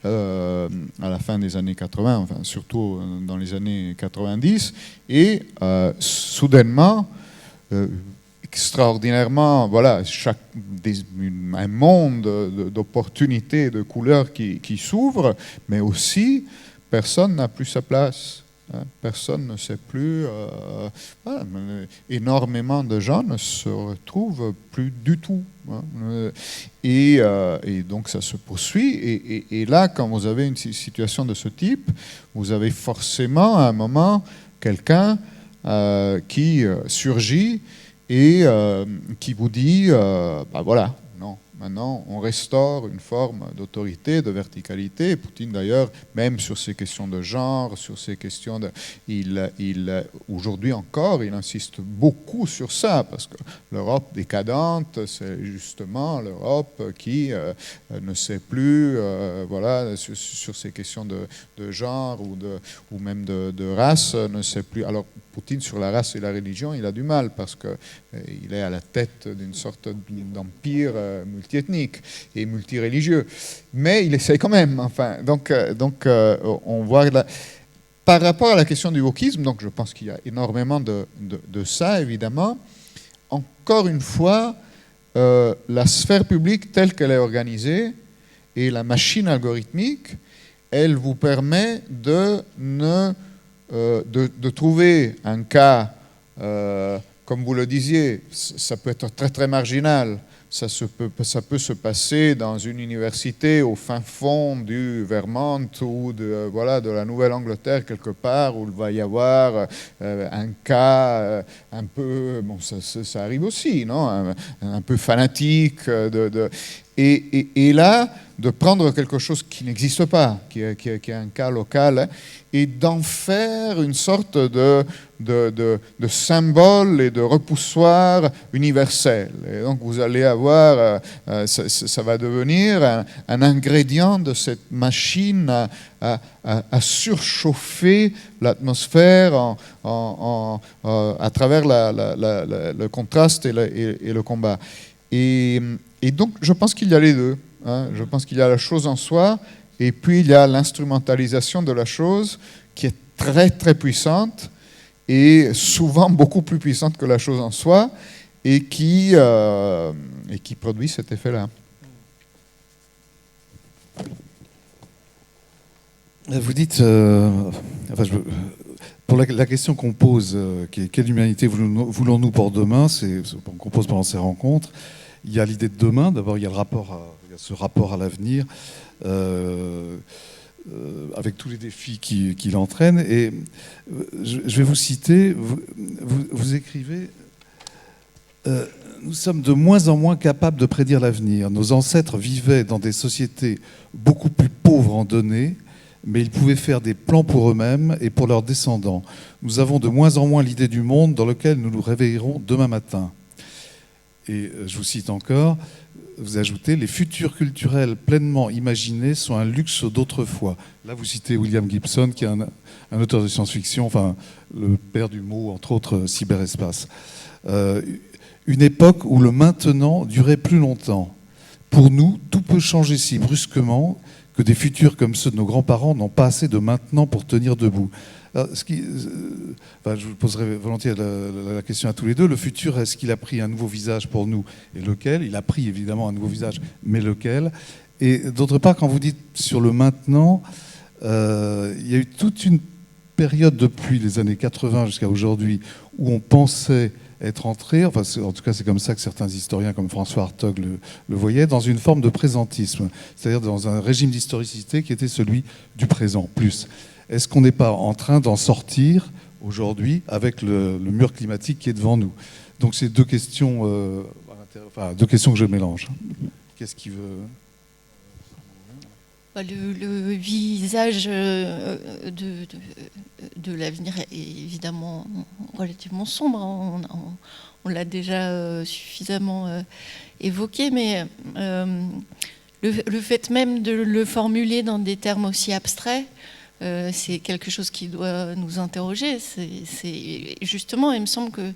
à la fin des années 80, enfin un dans les années 90, et soudainement, extraordinairement, voilà, un monde d'opportunités, de couleurs qui s'ouvre, mais aussi personne n'a plus sa place. Personne ne sait plus. Voilà, énormément de gens ne se retrouvent plus du tout. Et donc ça se poursuit. Et là, quand vous avez une situation de ce type, vous avez forcément à un moment quelqu'un qui surgit et qui vous dit, bah voilà, non, maintenant on restaure une forme d'autorité, de verticalité. Et Poutine d'ailleurs, même sur ces questions de genre, sur ces questions de... aujourd'hui encore, il insiste beaucoup sur ça, parce que l'Europe décadente, c'est justement l'Europe qui ne sait plus, voilà, sur ces questions de genre ou même de race, ne sait plus. Alors Poutine, sur la race et la religion, il a du mal, parce qu'il est à la tête d'une sorte d'empire multiethnique et multireligieux. Mais il essaie quand même. Enfin, donc on voit... Par rapport à la question du wokisme, donc je pense qu'il y a énormément de ça, évidemment. Encore une fois, la sphère publique telle qu'elle est organisée et la machine algorithmique, elle vous permet de trouver un cas, comme vous le disiez, ça peut être très très marginal. Ça peut se passer dans une université au fin fond du Vermont ou de la Nouvelle-Angleterre quelque part, où il va y avoir un cas un peu, bon, ça arrive aussi, non, un peu fanatique, et là, de prendre quelque chose qui n'existe pas, qui est un cas local, et d'en faire une sorte de symbole et de repoussoir universel. Et donc vous allez avoir, ça va devenir un ingrédient de cette machine à surchauffer l'atmosphère à travers le contraste et le combat. Et donc je pense qu'il y a les deux. Je pense qu'il y a la chose en soi, et puis il y a l'instrumentalisation de la chose qui est très très puissante, et souvent beaucoup plus puissante que la chose en soi, et qui produit cet effet-là. Vous dites, pour la question qu'on pose, qui est quelle humanité voulons-nous pour demain, c'est qu'on pose pendant ces rencontres. Il y a l'idée de demain. D'abord, il y a ce rapport à l'avenir, avec tous les défis qu'il entraîne. Et je vais vous citer, vous écrivez « Nous sommes de moins en moins capables de prédire l'avenir. Nos ancêtres vivaient dans des sociétés beaucoup plus pauvres en données, mais ils pouvaient faire des plans pour eux-mêmes et pour leurs descendants. Nous avons de moins en moins l'idée du monde dans lequel nous nous réveillerons demain matin. Et je vous cite encore, vous ajoutez, les futurs culturels pleinement imaginés sont un luxe d'autrefois. Là, vous citez William Gibson, qui est un auteur de science-fiction, enfin, le père du mot, entre autres, cyberespace. Une époque où le maintenant durait plus longtemps. Pour nous, tout peut changer si brusquement que des futurs comme ceux de nos grands-parents n'ont pas assez de maintenant pour tenir debout. Alors, je vous poserai volontiers la question à tous les deux. Le futur, est-ce qu'il a pris un nouveau visage pour nous? Et lequel? Il a pris évidemment un nouveau visage, mais lequel? Et d'autre part, quand vous dites sur le maintenant, il y a eu toute une période depuis les années 80 jusqu'à aujourd'hui où on pensait être entré, enfin, en tout cas c'est comme ça que certains historiens comme François Hartog le voyaient, dans une forme de présentisme, c'est-à-dire dans un régime d'historicité qui était celui du présent, plus. Est-ce qu'on n'est pas en train d'en sortir aujourd'hui avec le mur climatique qui est devant nous? Donc c'est deux questions que je mélange. Qu'est-ce qui veut... Le visage de l'avenir est évidemment relativement sombre. On l'a déjà suffisamment évoqué, mais le fait même de le formuler dans des termes aussi abstraits, c'est quelque chose qui doit nous interroger. Justement, il me semble qu'il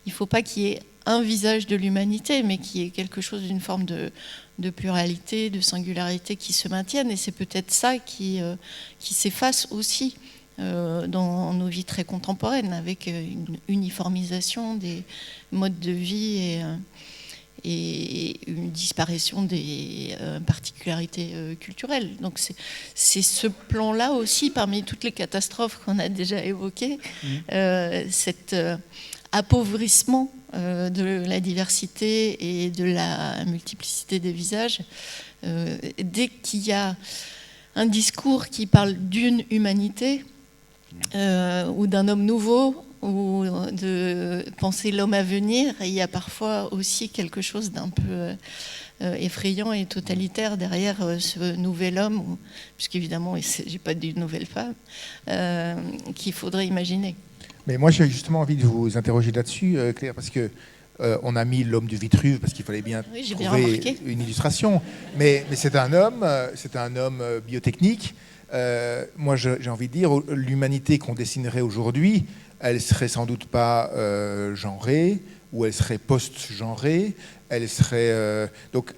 ne faut pas qu'il y ait un visage de l'humanité, mais qu'il y ait quelque chose d'une forme de pluralité, de singularité qui se maintiennent. Et c'est peut-être ça qui s'efface aussi dans nos vies très contemporaines, avec une uniformisation des modes de vie et une disparition des particularités culturelles. Donc c'est ce plan-là aussi, parmi toutes les catastrophes qu'on a déjà évoquées, cet appauvrissement de la diversité et de la multiplicité des visages. Dès qu'il y a un discours qui parle d'une humanité ou d'un homme nouveau, ou de penser l'homme à venir, il y a parfois aussi quelque chose d'un peu effrayant et totalitaire derrière ce nouvel homme, puisqu'évidemment il ne s'agit pas d'une nouvelle femme, qu'il faudrait imaginer. Mais moi, j'ai justement envie de vous interroger là-dessus, Claire, parce que on a mis l'homme du Vitruve parce qu'il fallait bien trouver une illustration. Mais c'est un homme biotechnique. Moi, j'ai envie de dire, l'humanité qu'on dessinerait aujourd'hui, elle serait sans doute pas genrée, ou elle serait post-genrée. Elle serait donc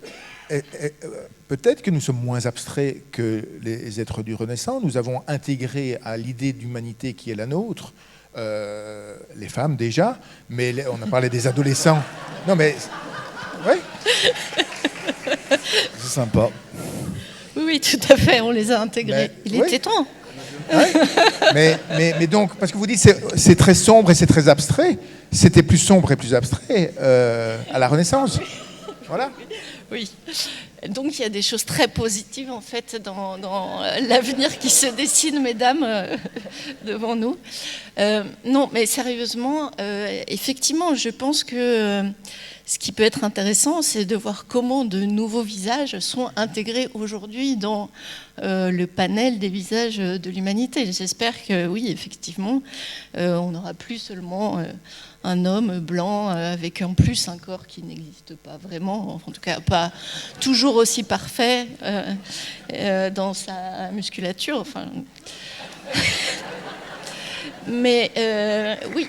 peut-être que nous sommes moins abstraits que les êtres du Renaissance. Nous avons intégré à l'idée d'humanité qui est la nôtre. Les femmes déjà, mais on a parlé des adolescents. Non mais, ouais. C'est sympa. Oui, tout à fait, on les a intégrés. Il était temps. Ouais. mais donc, parce que vous dites c'est très sombre et c'est très abstrait, c'était plus sombre et plus abstrait à la Renaissance. Voilà. Oui. Donc il y a des choses très positives en fait dans l'avenir qui se dessine, mesdames, devant nous. Non, mais sérieusement, effectivement, je pense que ce qui peut être intéressant, c'est de voir comment de nouveaux visages sont intégrés aujourd'hui dans le panel des visages de l'humanité. J'espère que oui, effectivement, on n'aura plus seulement un homme blanc avec en plus un corps qui n'existe pas vraiment, en tout cas pas toujours aussi parfait dans sa musculature. Enfin... Mais oui...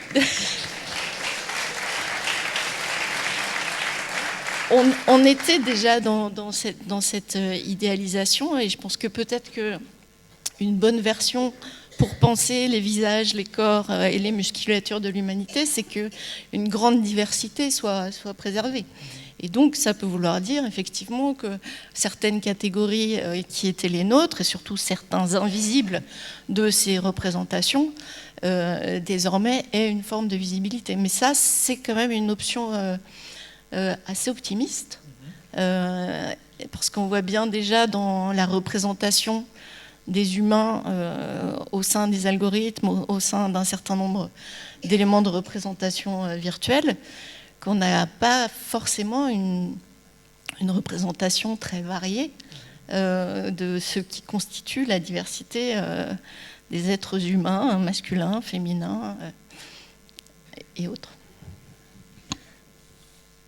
On était déjà dans cette idéalisation, et je pense que peut-être qu'une bonne version pour penser les visages, les corps et les musculatures de l'humanité, c'est qu'une grande diversité soit préservée. Et donc ça peut vouloir dire effectivement que certaines catégories qui étaient les nôtres, et surtout certains invisibles de ces représentations, désormais aient une forme de visibilité. Mais ça, c'est quand même une option... assez optimiste, parce qu'on voit bien déjà dans la représentation des humains au sein des algorithmes, au sein d'un certain nombre d'éléments de représentation virtuelle, qu'on n'a pas forcément une représentation très variée de ce qui constitue la diversité des êtres humains, masculins, féminins et autres.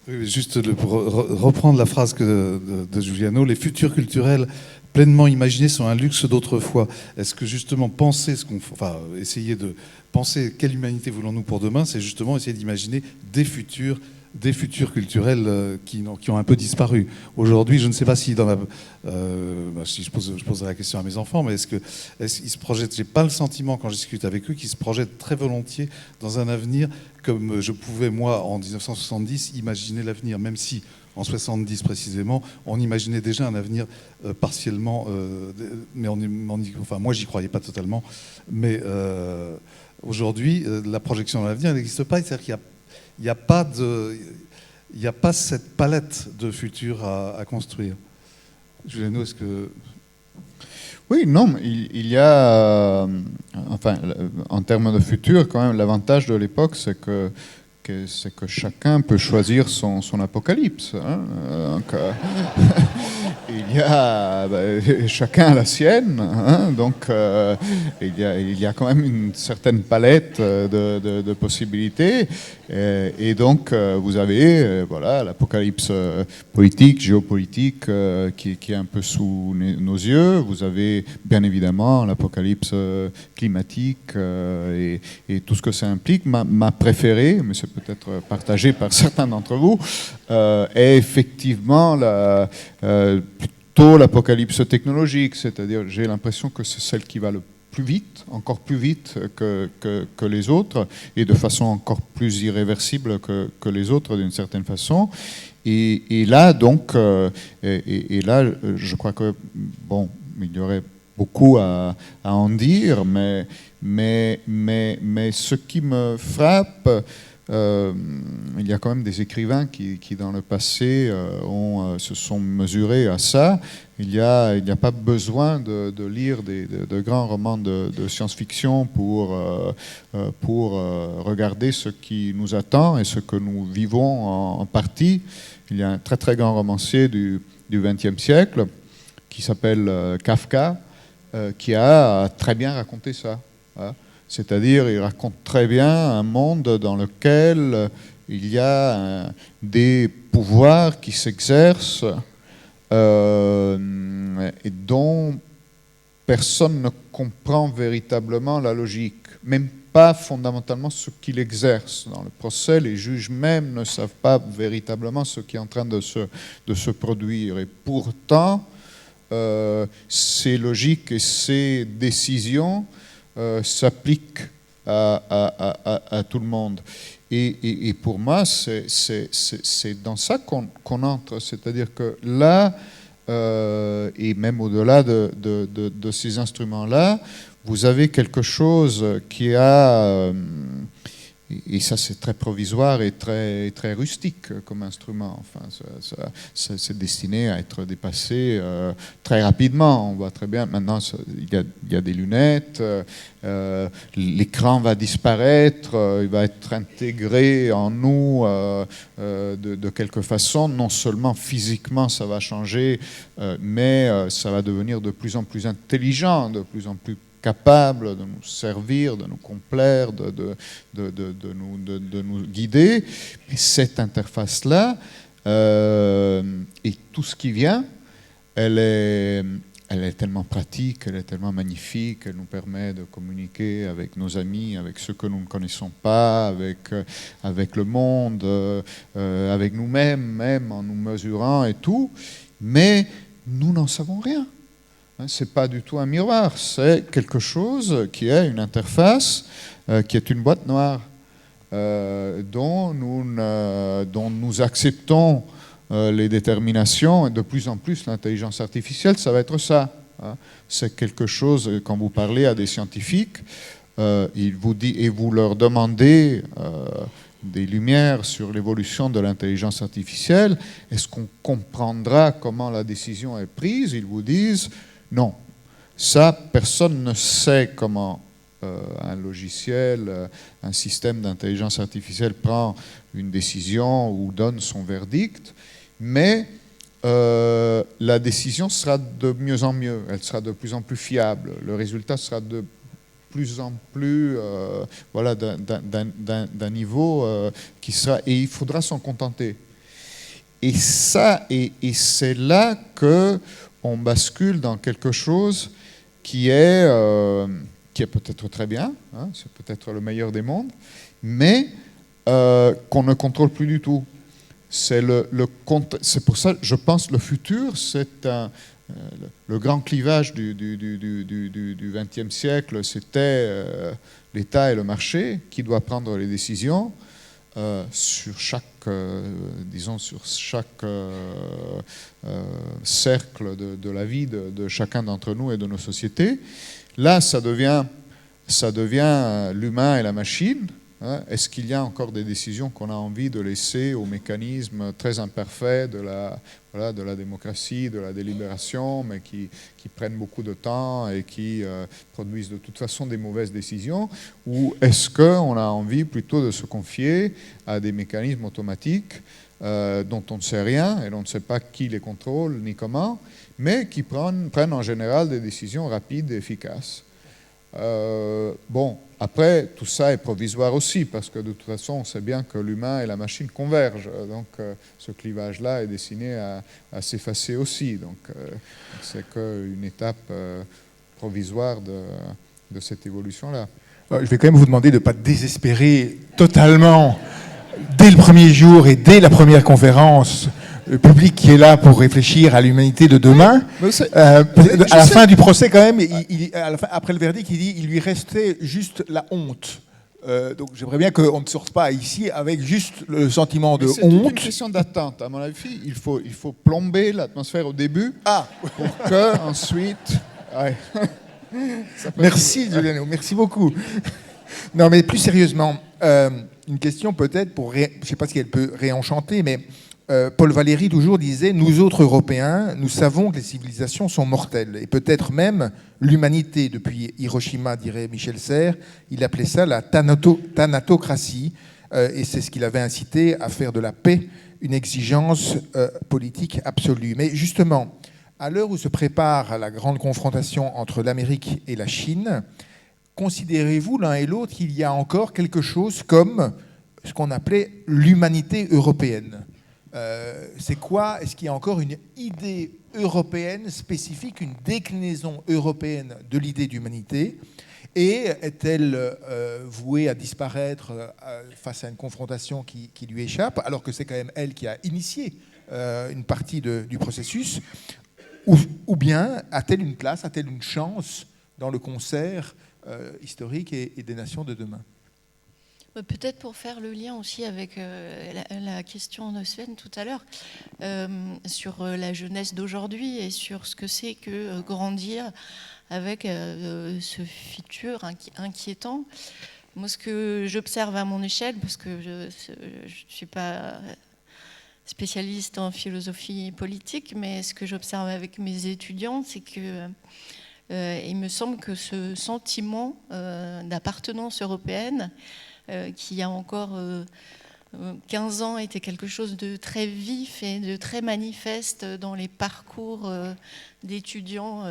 Oui, juste pour reprendre la phrase de Giuliano, les futurs culturels pleinement imaginés sont un luxe d'autrefois. Est-ce que justement essayer de penser quelle humanité voulons-nous pour demain, c'est justement essayer d'imaginer des futurs culturels qui ont un peu disparu. Aujourd'hui, je ne sais pas si si je poserai la question à mes enfants, mais est-ce qu'ils se projettent, j'ai pas le sentiment quand je discute avec eux qu'ils se projettent très volontiers dans un avenir comme je pouvais moi en 1970 imaginer l'avenir, même si en 70 précisément, on imaginait déjà un avenir partiellement, mais moi j'y croyais pas totalement, mais aujourd'hui la projection dans l'avenir n'existe pas, c'est-à-dire qu'il n'y a pas cette palette de futur à construire. Giuliano, est-ce que... Oui, non, il y a, en termes de futur, quand même, l'avantage de l'époque, c'est que chacun peut choisir son apocalypse. Hein. Donc, il y a chacun a la sienne, hein, donc il y a quand même une certaine palette de possibilités, et donc vous avez l'apocalypse politique, géopolitique qui est un peu sous nos yeux. Vous avez bien évidemment l'apocalypse climatique et tout ce que ça implique. Ma préférée, mais c'est peut-être partagée par certains d'entre vous, est effectivement plutôt l'apocalypse technologique, c'est-à-dire j'ai l'impression que c'est celle qui va le plus vite, encore plus vite que les autres, et de façon encore plus irréversible que les autres d'une certaine façon. Et là, donc, je crois que, bon, il y aurait beaucoup à en dire, mais ce qui me frappe, il y a quand même des écrivains qui dans le passé, se sont mesurés à ça. Il n'y a pas besoin de lire de grands romans de science-fiction pour regarder ce qui nous attend et ce que nous vivons en partie. Il y a un très très grand romancier du XXe siècle qui s'appelle Kafka, qui a très bien raconté ça. Hein. C'est-à-dire, il raconte très bien un monde dans lequel il y a des pouvoirs qui s'exercent et dont personne ne comprend véritablement la logique, même pas fondamentalement ce qu'il exerce. Dans le procès, les juges même ne savent pas véritablement ce qui est en train de se produire. Et pourtant, ces logiques et ces décisions s'appliquent à tout le monde. Et pour moi, c'est dans ça qu'on entre. C'est-à-dire que là, et même au-delà de ces instruments-là, vous avez quelque chose qui a... et ça, c'est très provisoire et très, très rustique comme instrument. Enfin, c'est destiné à être dépassé très rapidement. On voit très bien, maintenant, il y a des lunettes, l'écran va disparaître, il va être intégré en nous de quelque façon. Non seulement physiquement, ça va changer, mais ça va devenir de plus en plus intelligent, de plus en plus capable de nous servir, de nous complaire, de nous guider. Et cette interface-là, et tout ce qui vient, elle est tellement pratique, elle est tellement magnifique, elle nous permet de communiquer avec nos amis, avec ceux que nous ne connaissons pas, avec le monde, avec nous-mêmes, même en nous mesurant et tout. Mais nous n'en savons rien. Ce n'est pas du tout un miroir, c'est quelque chose qui est une interface, qui est une boîte noire, dont nous acceptons les déterminations, et de plus en plus l'intelligence artificielle, ça va être ça. C'est quelque chose, quand vous parlez à des scientifiques, et vous leur demandez des lumières sur l'évolution de l'intelligence artificielle, est-ce qu'on comprendra comment la décision est prise? Ils vous disent non. Ça, personne ne sait comment un logiciel, un système d'intelligence artificielle prend une décision ou donne son verdict, mais la décision sera de mieux en mieux, elle sera de plus en plus fiable, le résultat sera de plus en plus voilà, d'un niveau qui sera... Et il faudra s'en contenter. Et c'est là qu'on bascule dans quelque chose qui est peut-être très bien, hein, c'est peut-être le meilleur des mondes, mais qu'on ne contrôle plus du tout. C'est pour ça, je pense, le futur, c'est le grand clivage du XXe siècle, c'était l'État et le marché qui doit prendre les décisions sur chaque, disons, sur chaque cercle de la vie de chacun d'entre nous et de nos sociétés. Là, ça devient l'humain et la machine. Est-ce qu'il y a encore des décisions qu'on a envie de laisser aux mécanismes très imparfaits de la démocratie, de la délibération, mais qui prennent beaucoup de temps et qui produisent de toute façon des mauvaises décisions? Ou est-ce qu'on a envie plutôt de se confier à des mécanismes automatiques dont on ne sait rien et dont on ne sait pas qui les contrôle ni comment, mais qui prennent en général des décisions rapides et efficaces? Bon, après, tout ça est provisoire aussi, parce que de toute façon, on sait bien que l'humain et la machine convergent. Donc, ce clivage-là est destiné à s'effacer aussi. Donc, c'est qu'une étape provisoire de cette évolution-là. Je vais quand même vous demander de ne pas désespérer totalement dès le premier jour et dès la première conférence. Le public qui est là pour réfléchir à l'humanité de demain. À la fin du procès, quand même, après le verdict, il dit qu'il lui restait juste la honte. Donc j'aimerais bien qu'on ne sorte pas ici avec juste le sentiment de honte. C'est une question d'attente. À mon avis, il faut plomber l'atmosphère au début pour que ensuite... Ouais. Merci, Giuliano, merci beaucoup. Non, mais plus sérieusement, une question peut-être pour... Je ne sais pas si elle peut réenchanter, mais... Paul Valéry toujours disait « Nous autres Européens, nous savons que les civilisations sont mortelles. » Et peut-être même l'humanité, depuis Hiroshima, dirait Michel Serres, il appelait ça la thanatocratie. Et c'est ce qu'il avait incité à faire de la paix une exigence politique absolue. Mais justement, à l'heure où se prépare la grande confrontation entre l'Amérique et la Chine, considérez-vous l'un et l'autre qu'il y a encore quelque chose comme ce qu'on appelait l'humanité européenne ? C'est quoi? Est-ce qu'il y a encore une idée européenne spécifique, une déclinaison européenne de l'idée d'humanité? Et est-elle vouée à disparaître face à une confrontation qui lui échappe, alors que c'est quand même elle qui a initié une partie du processus? Ou bien a-t-elle une place, a-t-elle une chance dans le concert historique et des nations de demain? Peut-être pour faire le lien aussi avec la question de Sven tout à l'heure, sur la jeunesse d'aujourd'hui et sur ce que c'est que grandir avec ce futur inquiétant. Moi, ce que j'observe à mon échelle, parce que je ne suis pas spécialiste en philosophie politique, mais ce que j'observe avec mes étudiants, c'est que il me semble que ce sentiment d'appartenance européenne, qui il y a encore 15 ans était quelque chose de très vif et de très manifeste dans les parcours d'étudiants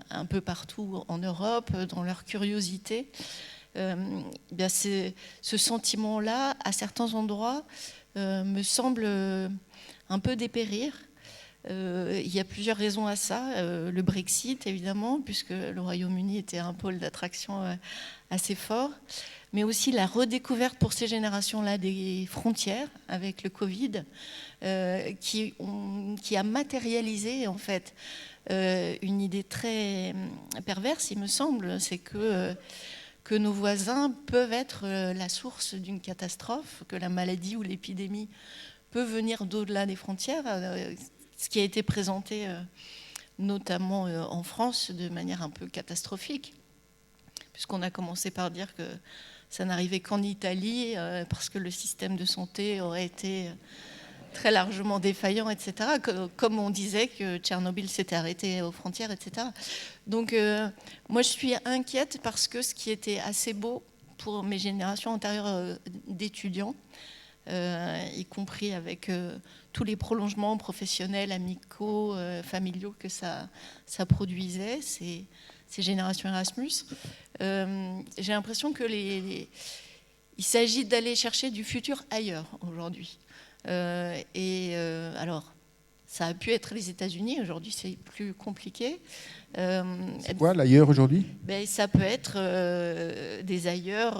un peu partout en Europe, dans leur curiosité. Ce sentiment-là, à certains endroits, me semble un peu dépérir. Il y a plusieurs raisons à ça. Le Brexit, évidemment, puisque le Royaume-Uni était un pôle d'attraction assez fort, mais aussi la redécouverte pour ces générations-là des frontières avec le Covid, qui a matérialisé en fait une idée très perverse, il me semble, c'est que nos voisins peuvent être la source d'une catastrophe, que la maladie ou l'épidémie peut venir d'au-delà des frontières, ce qui a été présenté notamment en France de manière un peu catastrophique, puisqu'on a commencé par dire que ça n'arrivait qu'en Italie, parce que le système de santé aurait été très largement défaillant, etc. Comme on disait que Tchernobyl s'était arrêté aux frontières, etc. Donc moi je suis inquiète parce que ce qui était assez beau pour mes générations antérieures d'étudiants, y compris avec tous les prolongements professionnels, amicaux, familiaux que ça produisait, ces générations Erasmus. J'ai l'impression que il s'agit d'aller chercher du futur ailleurs aujourd'hui. Alors, ça a pu être les États-Unis, aujourd'hui c'est plus compliqué. C'est quoi l'ailleurs aujourd'hui ? Ça peut être des ailleurs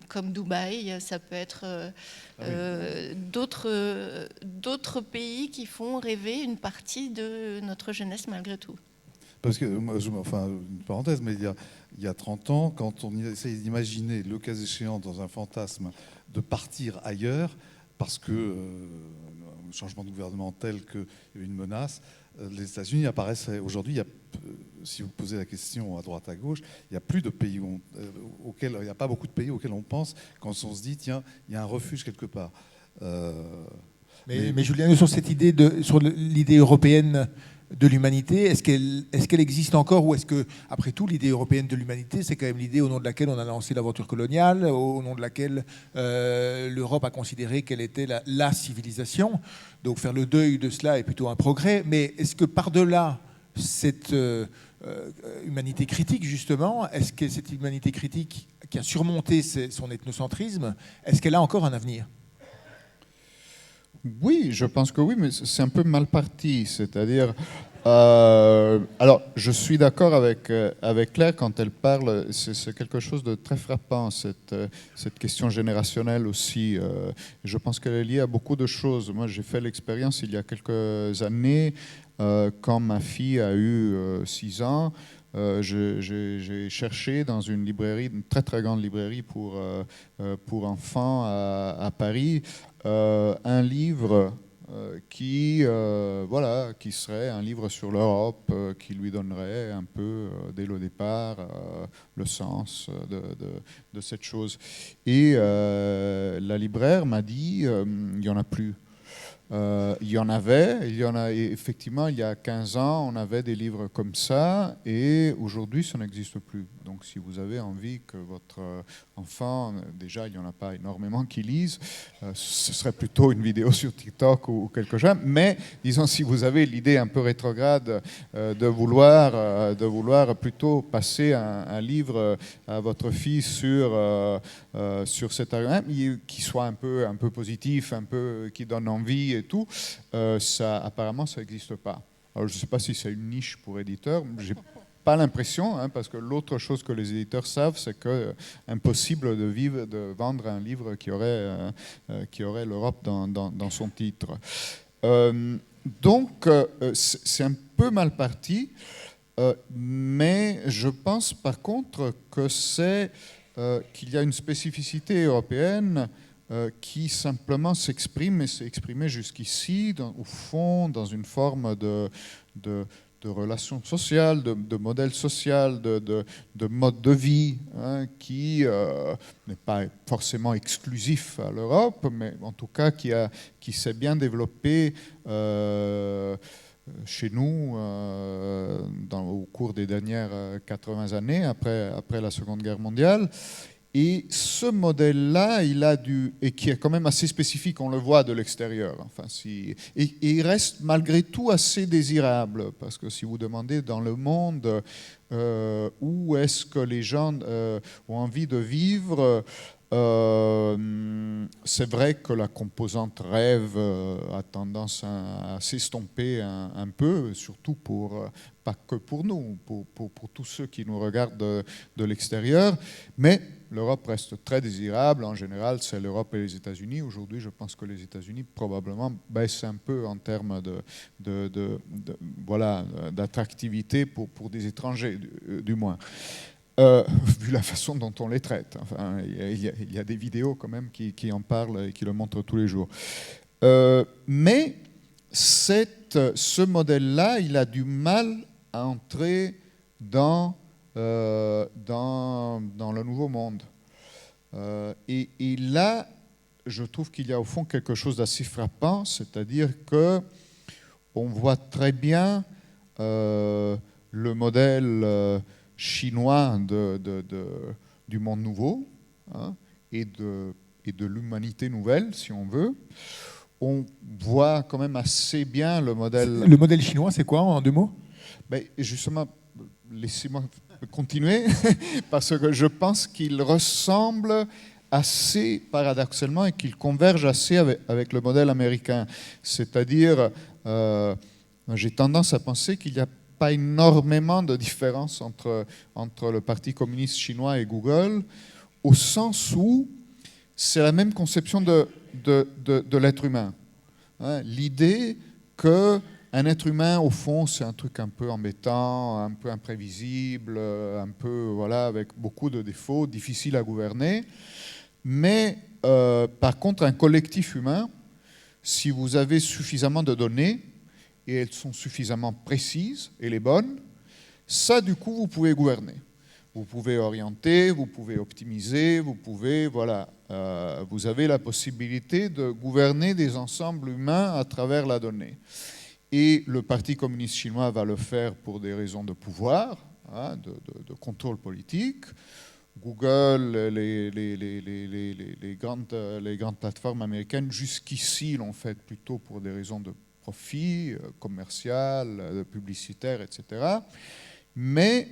comme Dubaï, ça peut être d'autres pays qui font rêver une partie de notre jeunesse malgré tout. Parce que, enfin, une parenthèse, mais il y a 30 ans, quand on essaye d'imaginer, le cas échéant, dans un fantasme, de partir ailleurs, parce que un changement de gouvernement tel qu'il y avait une menace, les États-Unis apparaissent aujourd'hui. Si vous posez la question à droite, à gauche, il n'y a plus de pays auxquels, il n'y a pas beaucoup de pays auxquels on pense quand on se dit, tiens, il y a un refuge quelque part. Mais Julien, sur cette idée sur l'idée européenne de l'humanité, est-ce qu'elle existe encore, ou est-ce que, après tout, l'idée européenne de l'humanité, c'est quand même l'idée au nom de laquelle on a lancé l'aventure coloniale, au nom de laquelle l'Europe a considéré qu'elle était la civilisation. Donc faire le deuil de cela est plutôt un progrès. Mais est-ce que par-delà cette humanité critique, justement, est-ce que cette humanité critique qui a surmonté son ethnocentrisme, est-ce qu'elle a encore un avenir ? Oui, je pense que oui, mais c'est un peu mal parti. C'est-à-dire, alors, je suis d'accord avec Claire quand elle parle. C'est quelque chose de très frappant, cette question générationnelle aussi. Je pense qu'elle est liée à beaucoup de choses. Moi, j'ai fait l'expérience il y a quelques années, quand ma fille a eu 6 ans. J'ai cherché dans une librairie, une très très grande librairie pour enfants à Paris, un livre qui serait un livre sur l'Europe, qui lui donnerait un peu, dès le départ, le sens de cette chose. Et la libraire m'a dit, il n'y en a plus. Il y en a effectivement, il y a 15 ans, on avait des livres comme ça, et aujourd'hui, ça n'existe plus. Donc, si vous avez envie que votre enfant, déjà, il n'y en a pas énormément qui lisent, ce serait plutôt une vidéo sur TikTok ou quelque chose. Mais, disons, si vous avez l'idée un peu rétrograde de vouloir plutôt passer un livre à votre fille sur cet argument, qui soit un peu positif, un peu qui donne envie et tout, apparemment, ça n'existe pas. Alors, je ne sais pas si c'est une niche pour éditeurs. J'ai pas l'impression, parce que l'autre chose que les éditeurs savent, c'est que impossible de vendre un livre qui aurait l'Europe dans son titre. Donc, c'est un peu mal parti, mais je pense par contre que qu'il y a une spécificité européenne qui simplement s'exprime, et s'est exprimée jusqu'ici, au fond, dans une forme de relations sociales, de modèle social, de mode de vie, qui n'est pas forcément exclusif à l'Europe, mais en tout cas qui s'est bien développé chez nous au cours des dernières 80 années, après la Seconde Guerre mondiale. Et ce modèle-là, et qui est quand même assez spécifique, on le voit de l'extérieur. Enfin, et il reste malgré tout assez désirable, parce que si vous demandez dans le monde où est-ce que les gens ont envie de vivre, c'est vrai que la composante rêve a tendance à s'estomper un peu, surtout pas que pour nous, pour tous ceux qui nous regardent de l'extérieur, mais l'Europe reste très désirable. En général, c'est l'Europe et les États-Unis. Aujourd'hui, je pense que les États-Unis probablement baissent un peu en termes d'attractivité pour des étrangers, du moins. Vu la façon dont on les traite. Enfin, il y a des vidéos quand même qui en parlent et qui le montrent tous les jours. Mais ce modèle-là, il a du mal à entrer dans le nouveau monde. Et là, je trouve qu'il y a au fond quelque chose d'assez frappant, c'est-à-dire qu'on voit très bien le modèle chinois du monde nouveau, et et de l'humanité nouvelle, si on veut, on voit quand même assez bien le modèle... Le modèle chinois, c'est quoi, en 2 mots? Ben, justement, laissez-moi continuer, parce que je pense qu'il ressemble assez paradoxalement et qu'il converge assez avec le modèle américain. C'est-à-dire, j'ai tendance à penser qu'il n'y a pas énormément de différence entre le Parti communiste chinois et Google, au sens où c'est la même conception de l'être humain. Hein, l'idée qu'un être humain, au fond, c'est un truc un peu embêtant, un peu imprévisible, un peu, voilà, avec beaucoup de défauts, difficile à gouverner. Mais par contre, un collectif humain, si vous avez suffisamment de données, et elles sont suffisamment précises et les bonnes, ça, du coup, vous pouvez gouverner. Vous pouvez orienter, vous pouvez optimiser, vous pouvez, voilà, vous avez la possibilité de gouverner des ensembles humains à travers la donnée. Et le Parti communiste chinois va le faire pour des raisons de pouvoir, hein, de contrôle politique. Google, les grandes plateformes américaines, jusqu'ici, l'ont fait plutôt pour des raisons de profit commercial, publicitaire, etc. Mais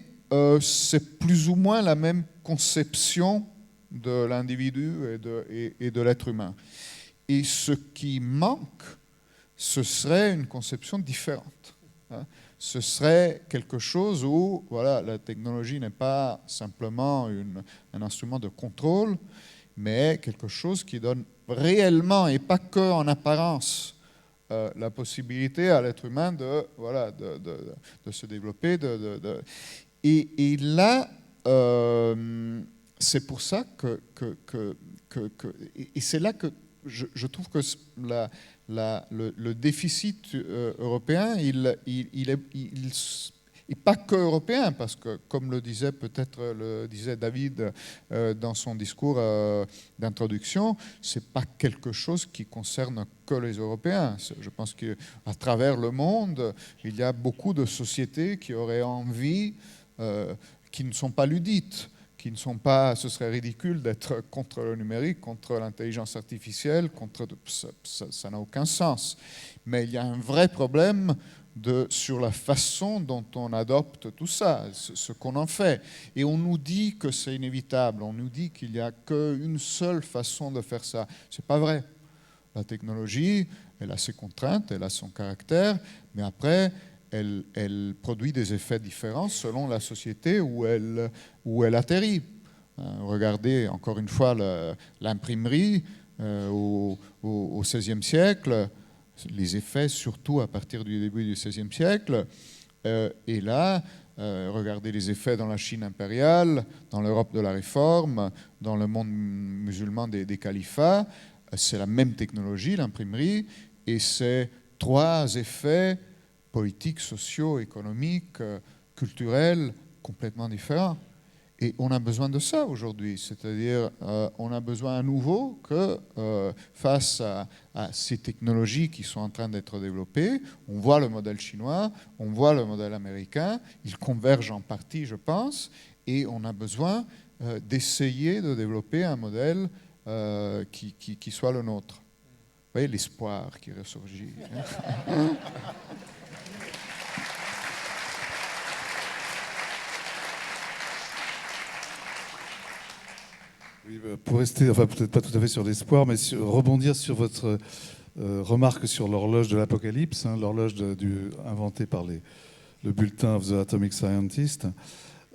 c'est plus ou moins la même conception de l'individu et de l'être humain. Et ce qui manque, ce serait une conception différente. Hein. Ce serait quelque chose où, voilà, la technologie n'est pas simplement un instrument de contrôle, mais quelque chose qui donne réellement, et pas que en apparence, la possibilité à l'être humain de, voilà, de se développer. Et là, c'est pour ça et c'est là que je trouve que le déficit européen, il est pas que européen, parce que, comme le disait David dans son discours d'introduction, c'est pas quelque chose qui concerne que les Européens. Je pense qu'à travers le monde, il y a beaucoup de sociétés qui auraient envie, qui ne sont pas ludites, qui ne sont pas, ce serait ridicule d'être contre le numérique, contre l'intelligence artificielle, ça n'a aucun sens. Mais il y a un vrai problème sur la façon dont on adopte tout ça, ce qu'on en fait. Et on nous dit que c'est inévitable, on nous dit qu'il n'y a qu'une seule façon de faire ça. C'est pas vrai. La technologie, elle a ses contraintes, elle a son caractère, mais après, elle produit des effets différents selon la société où elle atterrit. Regardez encore une fois l'imprimerie au XVIe siècle, les effets surtout à partir du début du XVIe siècle. Et là, regardez les effets dans la Chine impériale, dans l'Europe de la Réforme, dans le monde musulman des califats. C'est la même technologie, l'imprimerie, et c'est 3 effets politiques, sociaux, économiques, culturels, complètement différents. Et on a besoin de ça aujourd'hui, c'est-à-dire on a besoin à nouveau que face à ces technologies qui sont en train d'être développées, on voit le modèle chinois, on voit le modèle américain, ils convergent en partie, je pense, et on a besoin d'essayer de développer un modèle qui soit le nôtre. Vous voyez l'espoir qui ressurgit. Oui, pour rester, enfin peut-être pas tout à fait sur l'espoir, mais rebondir sur votre remarque sur l'horloge de l'Apocalypse, hein, l'horloge inventée par le bulletin of the Atomic Scientist.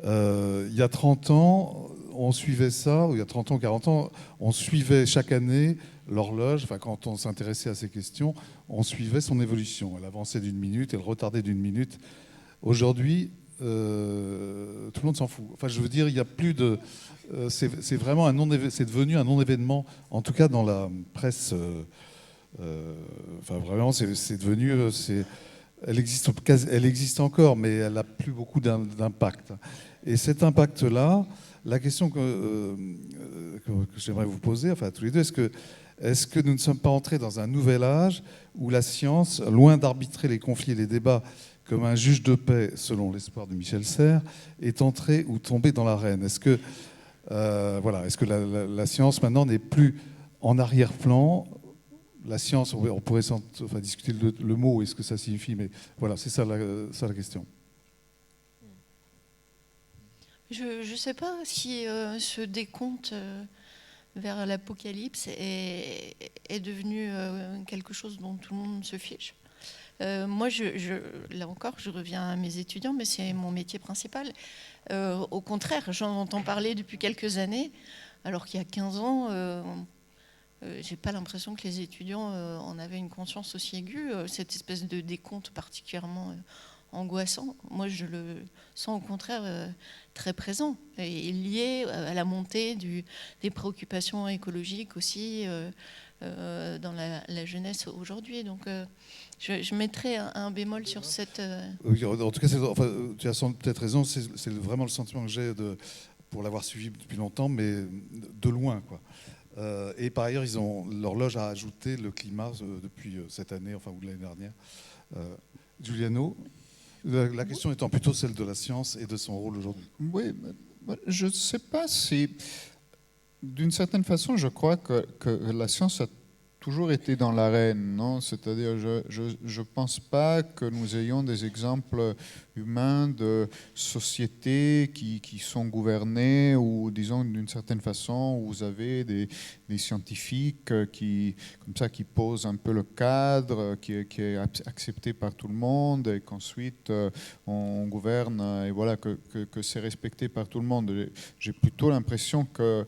Il y a 30 ans, on suivait ça, ou il y a 30 ans, 40 ans, on suivait chaque année l'horloge, enfin quand on s'intéressait à ces questions, on suivait son évolution. Elle avançait d'1 minute, elle retardait d'1 minute. Aujourd'hui, tout le monde s'en fout. Enfin, je veux dire, il n'y a plus de... c'est vraiment c'est devenu un non-événement, en tout cas dans la presse. Enfin, vraiment, c'est devenu... Elle existe encore, mais elle n'a plus beaucoup d'impact. Et cet impact-là, la question que j'aimerais vous poser, enfin à tous les deux, est-ce que nous ne sommes pas entrés dans un nouvel âge où la science, loin d'arbitrer les conflits et les débats comme un juge de paix, selon l'espoir de Michel Serres, est entrée ou tombée dans l'arène? Est-ce que, est-ce que la science maintenant n'est plus en arrière-plan, la science, on pourrait discuter le mot et ce que ça signifie, mais voilà, c'est ça la question. Je ne sais pas si ce décompte vers l'apocalypse est devenu quelque chose dont tout le monde se fiche. Moi, là encore, je reviens à mes étudiants, mais c'est mon métier principal. Au contraire, j'en entends parler depuis quelques années, alors qu'il y a 15 ans, j'ai pas l'impression que les étudiants en avaient une conscience aussi aiguë. Cette espèce de décompte particulièrement angoissant, moi je le sens au contraire très présent et lié à la montée des préoccupations écologiques aussi dans la jeunesse aujourd'hui. Donc je mettrai un bémol sur cette... Oui, en tout cas, tu as peut-être raison, c'est vraiment le sentiment que j'ai pour l'avoir suivi depuis longtemps, mais de loin, quoi. Et par ailleurs, l'horloge a ajouté le climat depuis cette année, ou l'année dernière. Giuliano, la question étant plutôt celle de la science et de son rôle aujourd'hui. Oui, je ne sais pas si, d'une certaine façon, je crois que la science a toujours été dans l'arène, non ? C'est-à-dire, je pense pas que nous ayons des exemples humains de sociétés qui sont gouvernées ou, disons, d'une certaine façon, où vous avez des scientifiques qui posent un peu le cadre, qui est accepté par tout le monde, et qu'ensuite on gouverne, et voilà, que c'est respecté par tout le monde. J'ai plutôt l'impression qu'au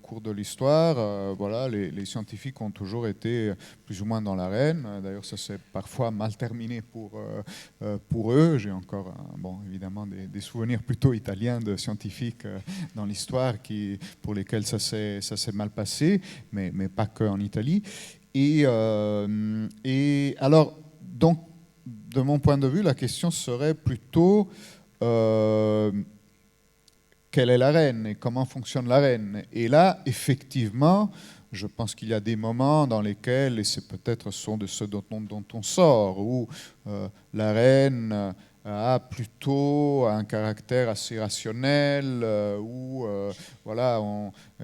cours de l'histoire, voilà, les scientifiques ont toujours été plus ou moins dans l'arène. D'ailleurs, ça s'est parfois mal terminé pour eux. J'ai encore, évidemment, des souvenirs plutôt italiens de scientifiques dans l'histoire pour lesquels ça s'est mal passé, mais pas qu'en Italie. Et alors, donc, de mon point de vue, la question serait plutôt quelle est l'arène et comment fonctionne l'arène. Et là, effectivement, je pense qu'il y a des moments dans lesquels, et c'est peut-être de ceux dont on sort, où l'arène a plutôt un caractère assez rationnel,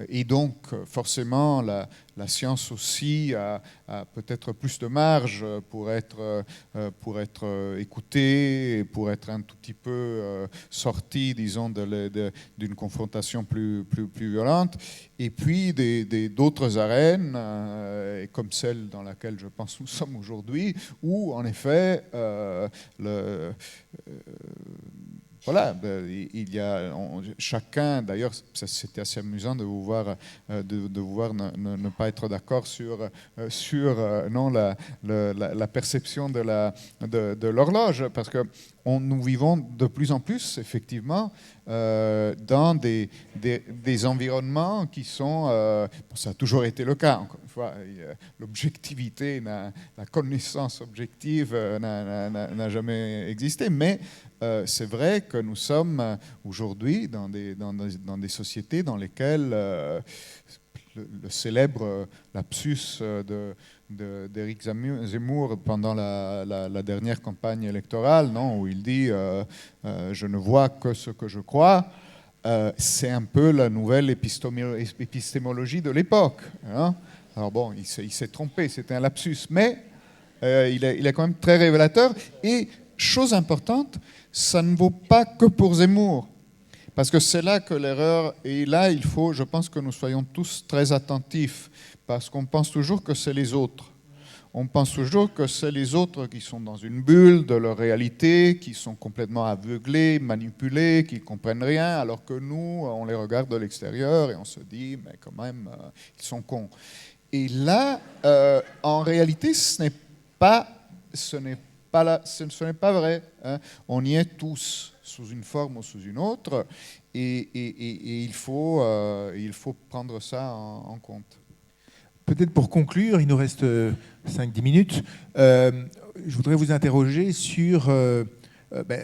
et donc forcément la science aussi a peut-être plus de marge pour être écoutée, pour être un tout petit peu sortie, disons, d'une confrontation plus violente. Et puis d'autres arènes, comme celle dans laquelle je pense nous sommes aujourd'hui, où en effet il y a chacun, d'ailleurs c'était assez amusant de vous voir ne pas être d'accord sur la perception de l'horloge, parce que nous vivons de plus en plus effectivement dans des environnements qui sont, ça a toujours été le cas, encore une fois, l'objectivité, la connaissance objective n'a jamais existé, mais c'est vrai que nous sommes aujourd'hui dans des sociétés dans lesquelles le célèbre lapsus d'Éric Zemmour pendant la dernière campagne électorale, non, où il dit je ne vois que ce que je crois, c'est un peu la nouvelle épistémologie de l'époque, hein. Alors bon, il s'est trompé, c'était un lapsus, mais il est quand même très révélateur. Et chose importante, ça ne vaut pas que pour Zemmour, parce que c'est là que l'erreur, et là il faut, je pense que nous soyons tous très attentifs, parce qu'on pense toujours que c'est les autres. On pense toujours que c'est les autres qui sont dans une bulle de leur réalité, qui sont complètement aveuglés, manipulés, qui ne comprennent rien, alors que nous, on les regarde de l'extérieur et on se dit, mais quand même, ils sont cons. Et là, en réalité, ce n'est pas vrai, hein. On y est tous, sous une forme ou sous une autre, et il faut prendre ça en compte. Peut-être pour conclure, il nous reste 5-10 minutes, je voudrais vous interroger sur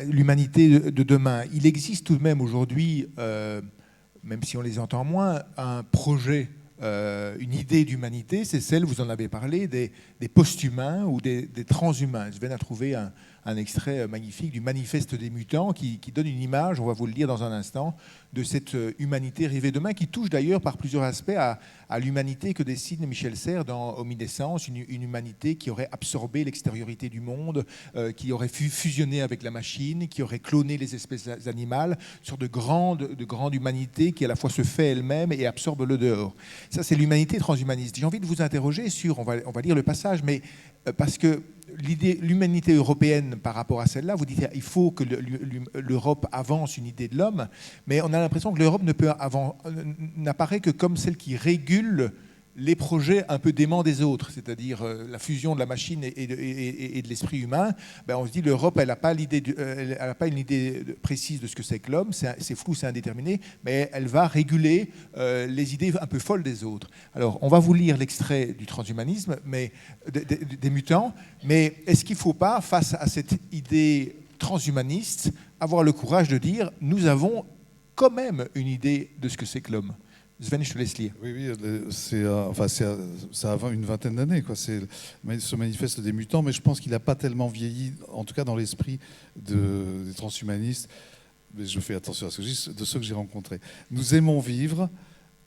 l'humanité de demain. Il existe tout de même aujourd'hui, même si on les entend moins, un projet, une idée d'humanité, c'est celle, vous en avez parlé, des post-humains ou des transhumains. Je viens de trouver un un extrait magnifique du Manifeste des mutants qui donne une image, on va vous le lire dans un instant, de cette humanité rêvée demain, qui touche d'ailleurs par plusieurs aspects à l'humanité que dessine Michel Serres dans Omniscience, une humanité qui aurait absorbé l'extériorité du monde, qui aurait fusionné avec la machine, qui aurait cloné les espèces animales, sur de grande humanité qui à la fois se fait elle-même et absorbe le dehors. Ça, c'est l'humanité transhumaniste. J'ai envie de vous interroger sur, on va lire le passage, mais parce que l'humanité européenne par rapport à celle-là, vous dites il faut que l'Europe avance une idée de l'homme, mais on a l'impression que l'Europe n'apparaît que comme celle qui régule les projets un peu déments des autres, c'est-à-dire la fusion de la machine et de l'esprit humain. Ben on se dit l'Europe, elle n'a pas une idée précise de ce que c'est que l'homme, c'est flou, c'est indéterminé, mais elle va réguler les idées un peu folles des autres. Alors, on va vous lire l'extrait du transhumanisme, mais des mutants, mais est-ce qu'il ne faut pas, face à cette idée transhumaniste, avoir le courage de dire nous avons quand même une idée de ce que c'est que l'homme? Sven, je te laisse lire. Oui, ça a une vingtaine d'années, quoi. C'est ce manifeste des mutants, mais je pense qu'il n'a pas tellement vieilli, en tout cas dans l'esprit des transhumanistes. Mais je fais attention à ce que je dis, de ceux que j'ai rencontrés. Nous aimons vivre,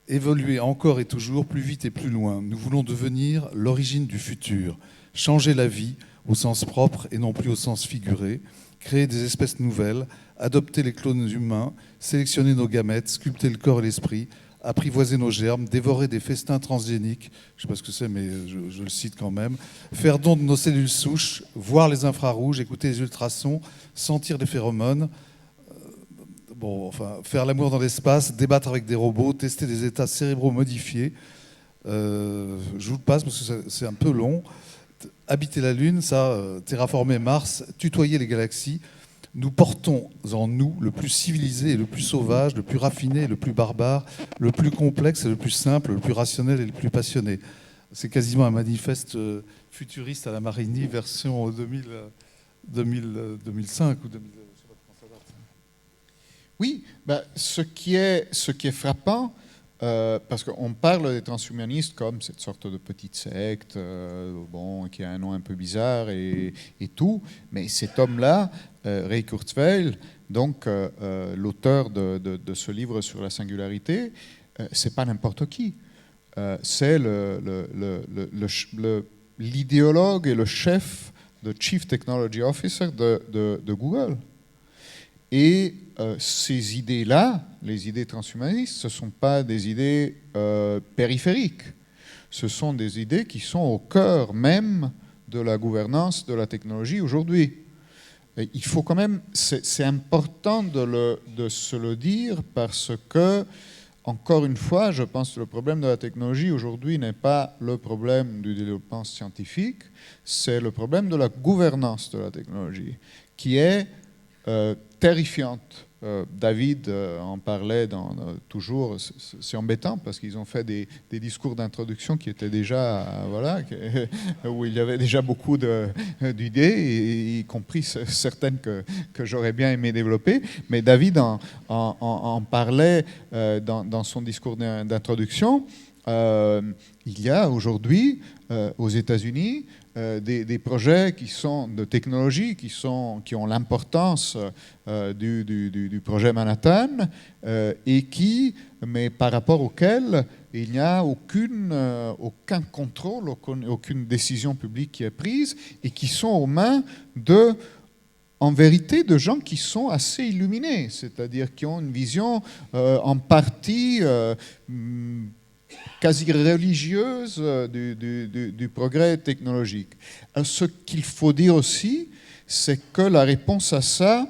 évoluer encore et toujours, plus vite et plus loin. Nous voulons devenir l'origine du futur, changer la vie au sens propre et non plus au sens figuré, créer des espèces nouvelles, adopter les clones humains, sélectionner nos gamètes, sculpter le corps et l'esprit, apprivoiser nos germes, dévorer des festins transgéniques, je ne sais pas ce que c'est, mais je le cite quand même, faire don de nos cellules souches, voir les infrarouges, écouter les ultrasons, sentir les phéromones, faire l'amour dans l'espace, débattre avec des robots, tester des états cérébraux modifiés. Je vous le passe parce que c'est un peu long. Habiter la Lune, terraformer Mars, tutoyer les galaxies. Nous portons en nous le plus civilisé et le plus sauvage, le plus raffiné et le plus barbare, le plus complexe et le plus simple, le plus rationnel et le plus passionné. C'est quasiment un manifeste futuriste à la Marigny, version 2005 ou 2000. Oui, ce qui est frappant, parce qu'on parle des transhumanistes comme cette sorte de petite secte, qui a un nom un peu bizarre et tout, mais cet homme-là, Ray Kurzweil, donc l'auteur de ce livre sur la singularité, c'est pas n'importe qui. C'est l'idéologue et le chef, le Chief Technology Officer de Google. Et ces idées-là, les idées transhumanistes, ce ne sont pas des idées périphériques. Ce sont des idées qui sont au cœur même de la gouvernance de la technologie aujourd'hui. Et il faut quand même, c'est important de se le dire parce que, encore une fois, je pense que le problème de la technologie aujourd'hui n'est pas le problème du développement scientifique, c'est le problème de la gouvernance de la technologie, qui est terrifiante. David en parlait toujours, c'est embêtant parce qu'ils ont fait des discours d'introduction qui étaient déjà, où il y avait déjà beaucoup d'idées, y compris certaines que j'aurais bien aimé développer. Mais David en parlait dans son discours d'introduction. Il y a aujourd'hui aux États-Unis des projets qui sont de technologie, qui ont l'importance du projet Manhattan mais par rapport auxquels il n'y a aucun contrôle, aucune décision publique qui est prise et qui sont aux mains en vérité, de gens qui sont assez illuminés, c'est-à-dire qui ont une vision en partie quasi religieuse du progrès technologique. Alors, ce qu'il faut dire aussi, c'est que la réponse à ça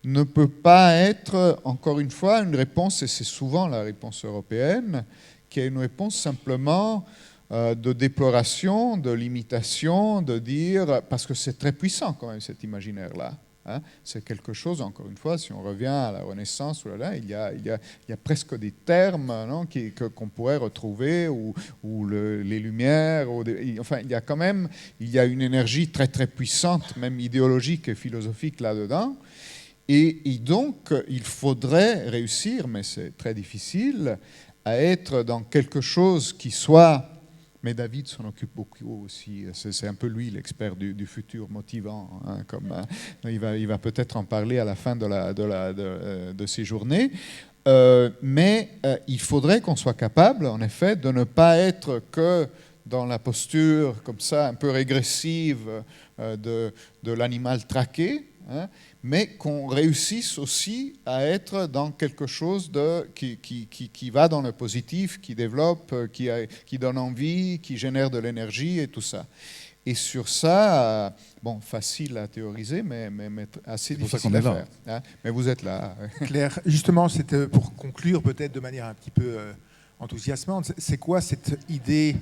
ne peut pas être, encore une fois, une réponse, et c'est souvent la réponse européenne, qui est une réponse simplement de déploration, de limitation, de dire, parce que c'est très puissant quand même cet imaginaire-là. Hein, c'est quelque chose, encore une fois, si on revient à la Renaissance, il y a presque des termes qu'on pourrait retrouver, ou les Lumières, enfin, il y a une énergie très très puissante, même idéologique et philosophique là-dedans. Et donc, il faudrait réussir, mais c'est très difficile, à être dans quelque chose qui soit Mais David s'en occupe beaucoup aussi. C'est un peu lui l'expert du futur motivant. Hein, il va peut-être en parler à la fin de ces journées. Mais il faudrait qu'on soit capable, en effet, de ne pas être que dans la posture comme ça, un peu régressive de l'animal traqué, hein, mais qu'on réussisse aussi à être dans quelque chose qui va dans le positif, qui développe, qui donne envie, qui génère de l'énergie et tout ça. Et sur ça, bon, facile à théoriser, mais assez difficile à faire. Hein, mais vous êtes là. Claire, justement, c'était pour conclure peut-être de manière un petit peu enthousiasmante. C'est quoi cette idée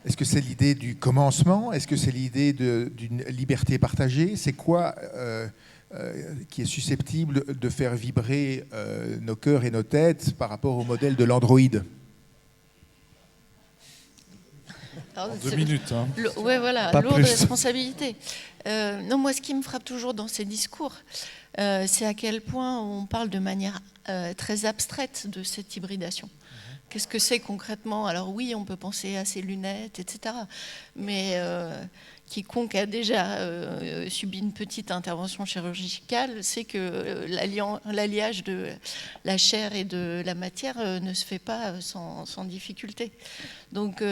est-ce que c'est l'idée du commencement? Est-ce que c'est l'idée d'une liberté partagée? C'est quoi qui est susceptible de faire vibrer nos cœurs et nos têtes par rapport au modèle de l'Android? En 2 minutes. Hein. Oui, voilà, lourde responsabilité. Non, moi, ce qui me frappe toujours dans ces discours, c'est à quel point on parle de manière très abstraite de cette hybridation. Qu'est-ce que c'est concrètement? Alors oui, on peut penser à ces lunettes, etc. Mais quiconque a déjà subi une petite intervention chirurgicale sait que l'alliage de la chair et de la matière ne se fait pas sans difficulté. Donc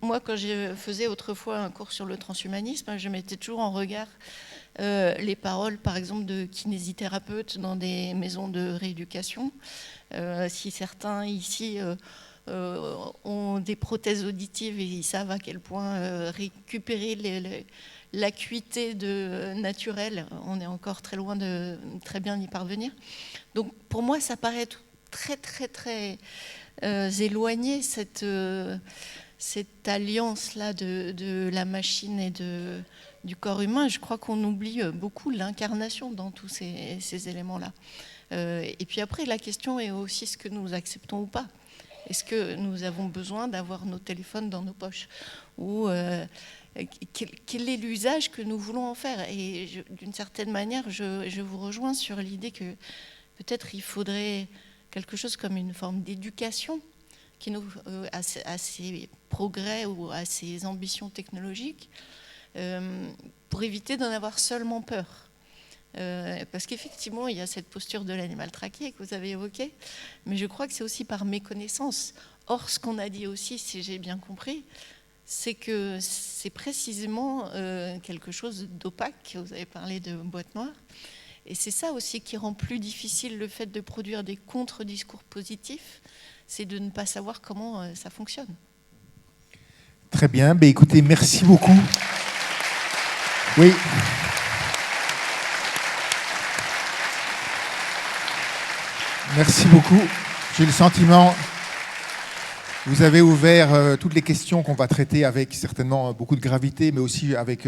moi, quand je faisais autrefois un cours sur le transhumanisme, je mettais toujours en regard les paroles, par exemple, de kinésithérapeutes dans des maisons de rééducation. Si certains ici ont des prothèses auditives et ils savent à quel point récupérer l'acuité naturelle, on est encore très loin de très bien y parvenir. Donc pour moi, ça paraît très, très, très éloigné, cette alliance-là de la machine et du corps humain. Je crois qu'on oublie beaucoup l'incarnation dans tous ces éléments-là. Et puis après, la question est aussi ce que nous acceptons ou pas. Est-ce que nous avons besoin d'avoir nos téléphones dans nos poches? Ou quel est l'usage que nous voulons en faire? Et d'une certaine manière, je vous rejoins sur l'idée que peut-être il faudrait quelque chose comme une forme d'éducation qui à ces progrès ou à ces ambitions technologiques pour éviter d'en avoir seulement peur. Parce qu'effectivement, il y a cette posture de l'animal traqué que vous avez évoquée, mais je crois que c'est aussi par méconnaissance. Or, ce qu'on a dit aussi, si j'ai bien compris, c'est que c'est précisément quelque chose d'opaque. Vous avez parlé de boîte noire. Et c'est ça aussi qui rend plus difficile le fait de produire des contre-discours positifs, c'est de ne pas savoir comment ça fonctionne. Très bien. Ben, écoutez, merci beaucoup. Oui. Merci beaucoup. J'ai le sentiment, vous avez ouvert toutes les questions qu'on va traiter avec certainement beaucoup de gravité, mais aussi avec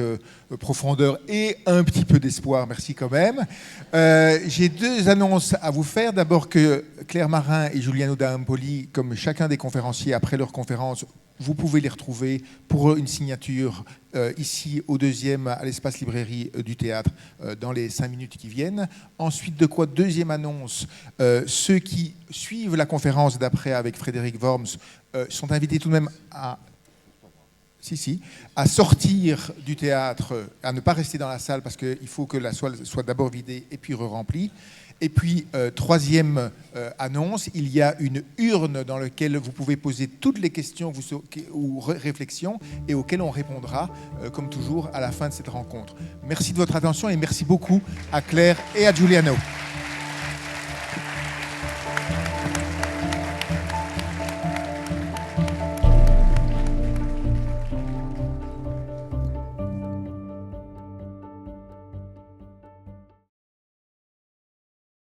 profondeur et un petit peu d'espoir. Merci quand même. J'ai 2 annonces à vous faire. D'abord que Claire Marin et Giuliano D'Ampoli, comme chacun des conférenciers après leur conférence, vous pouvez les retrouver pour une signature ici au 2e à l'espace librairie du théâtre dans les 5 minutes qui viennent. Ensuite, de quoi, 2e annonce, ceux qui suivent la conférence d'après avec Frédéric Worms sont invités tout de même à sortir du théâtre, à ne pas rester dans la salle parce qu'il faut que la salle soit d'abord vidée et puis re-remplie. Et puis, 3e annonce, il y a une urne dans laquelle vous pouvez poser toutes les questions ou réflexions et auxquelles on répondra, comme toujours, à la fin de cette rencontre. Merci de votre attention et merci beaucoup à Claire et à Giuliano.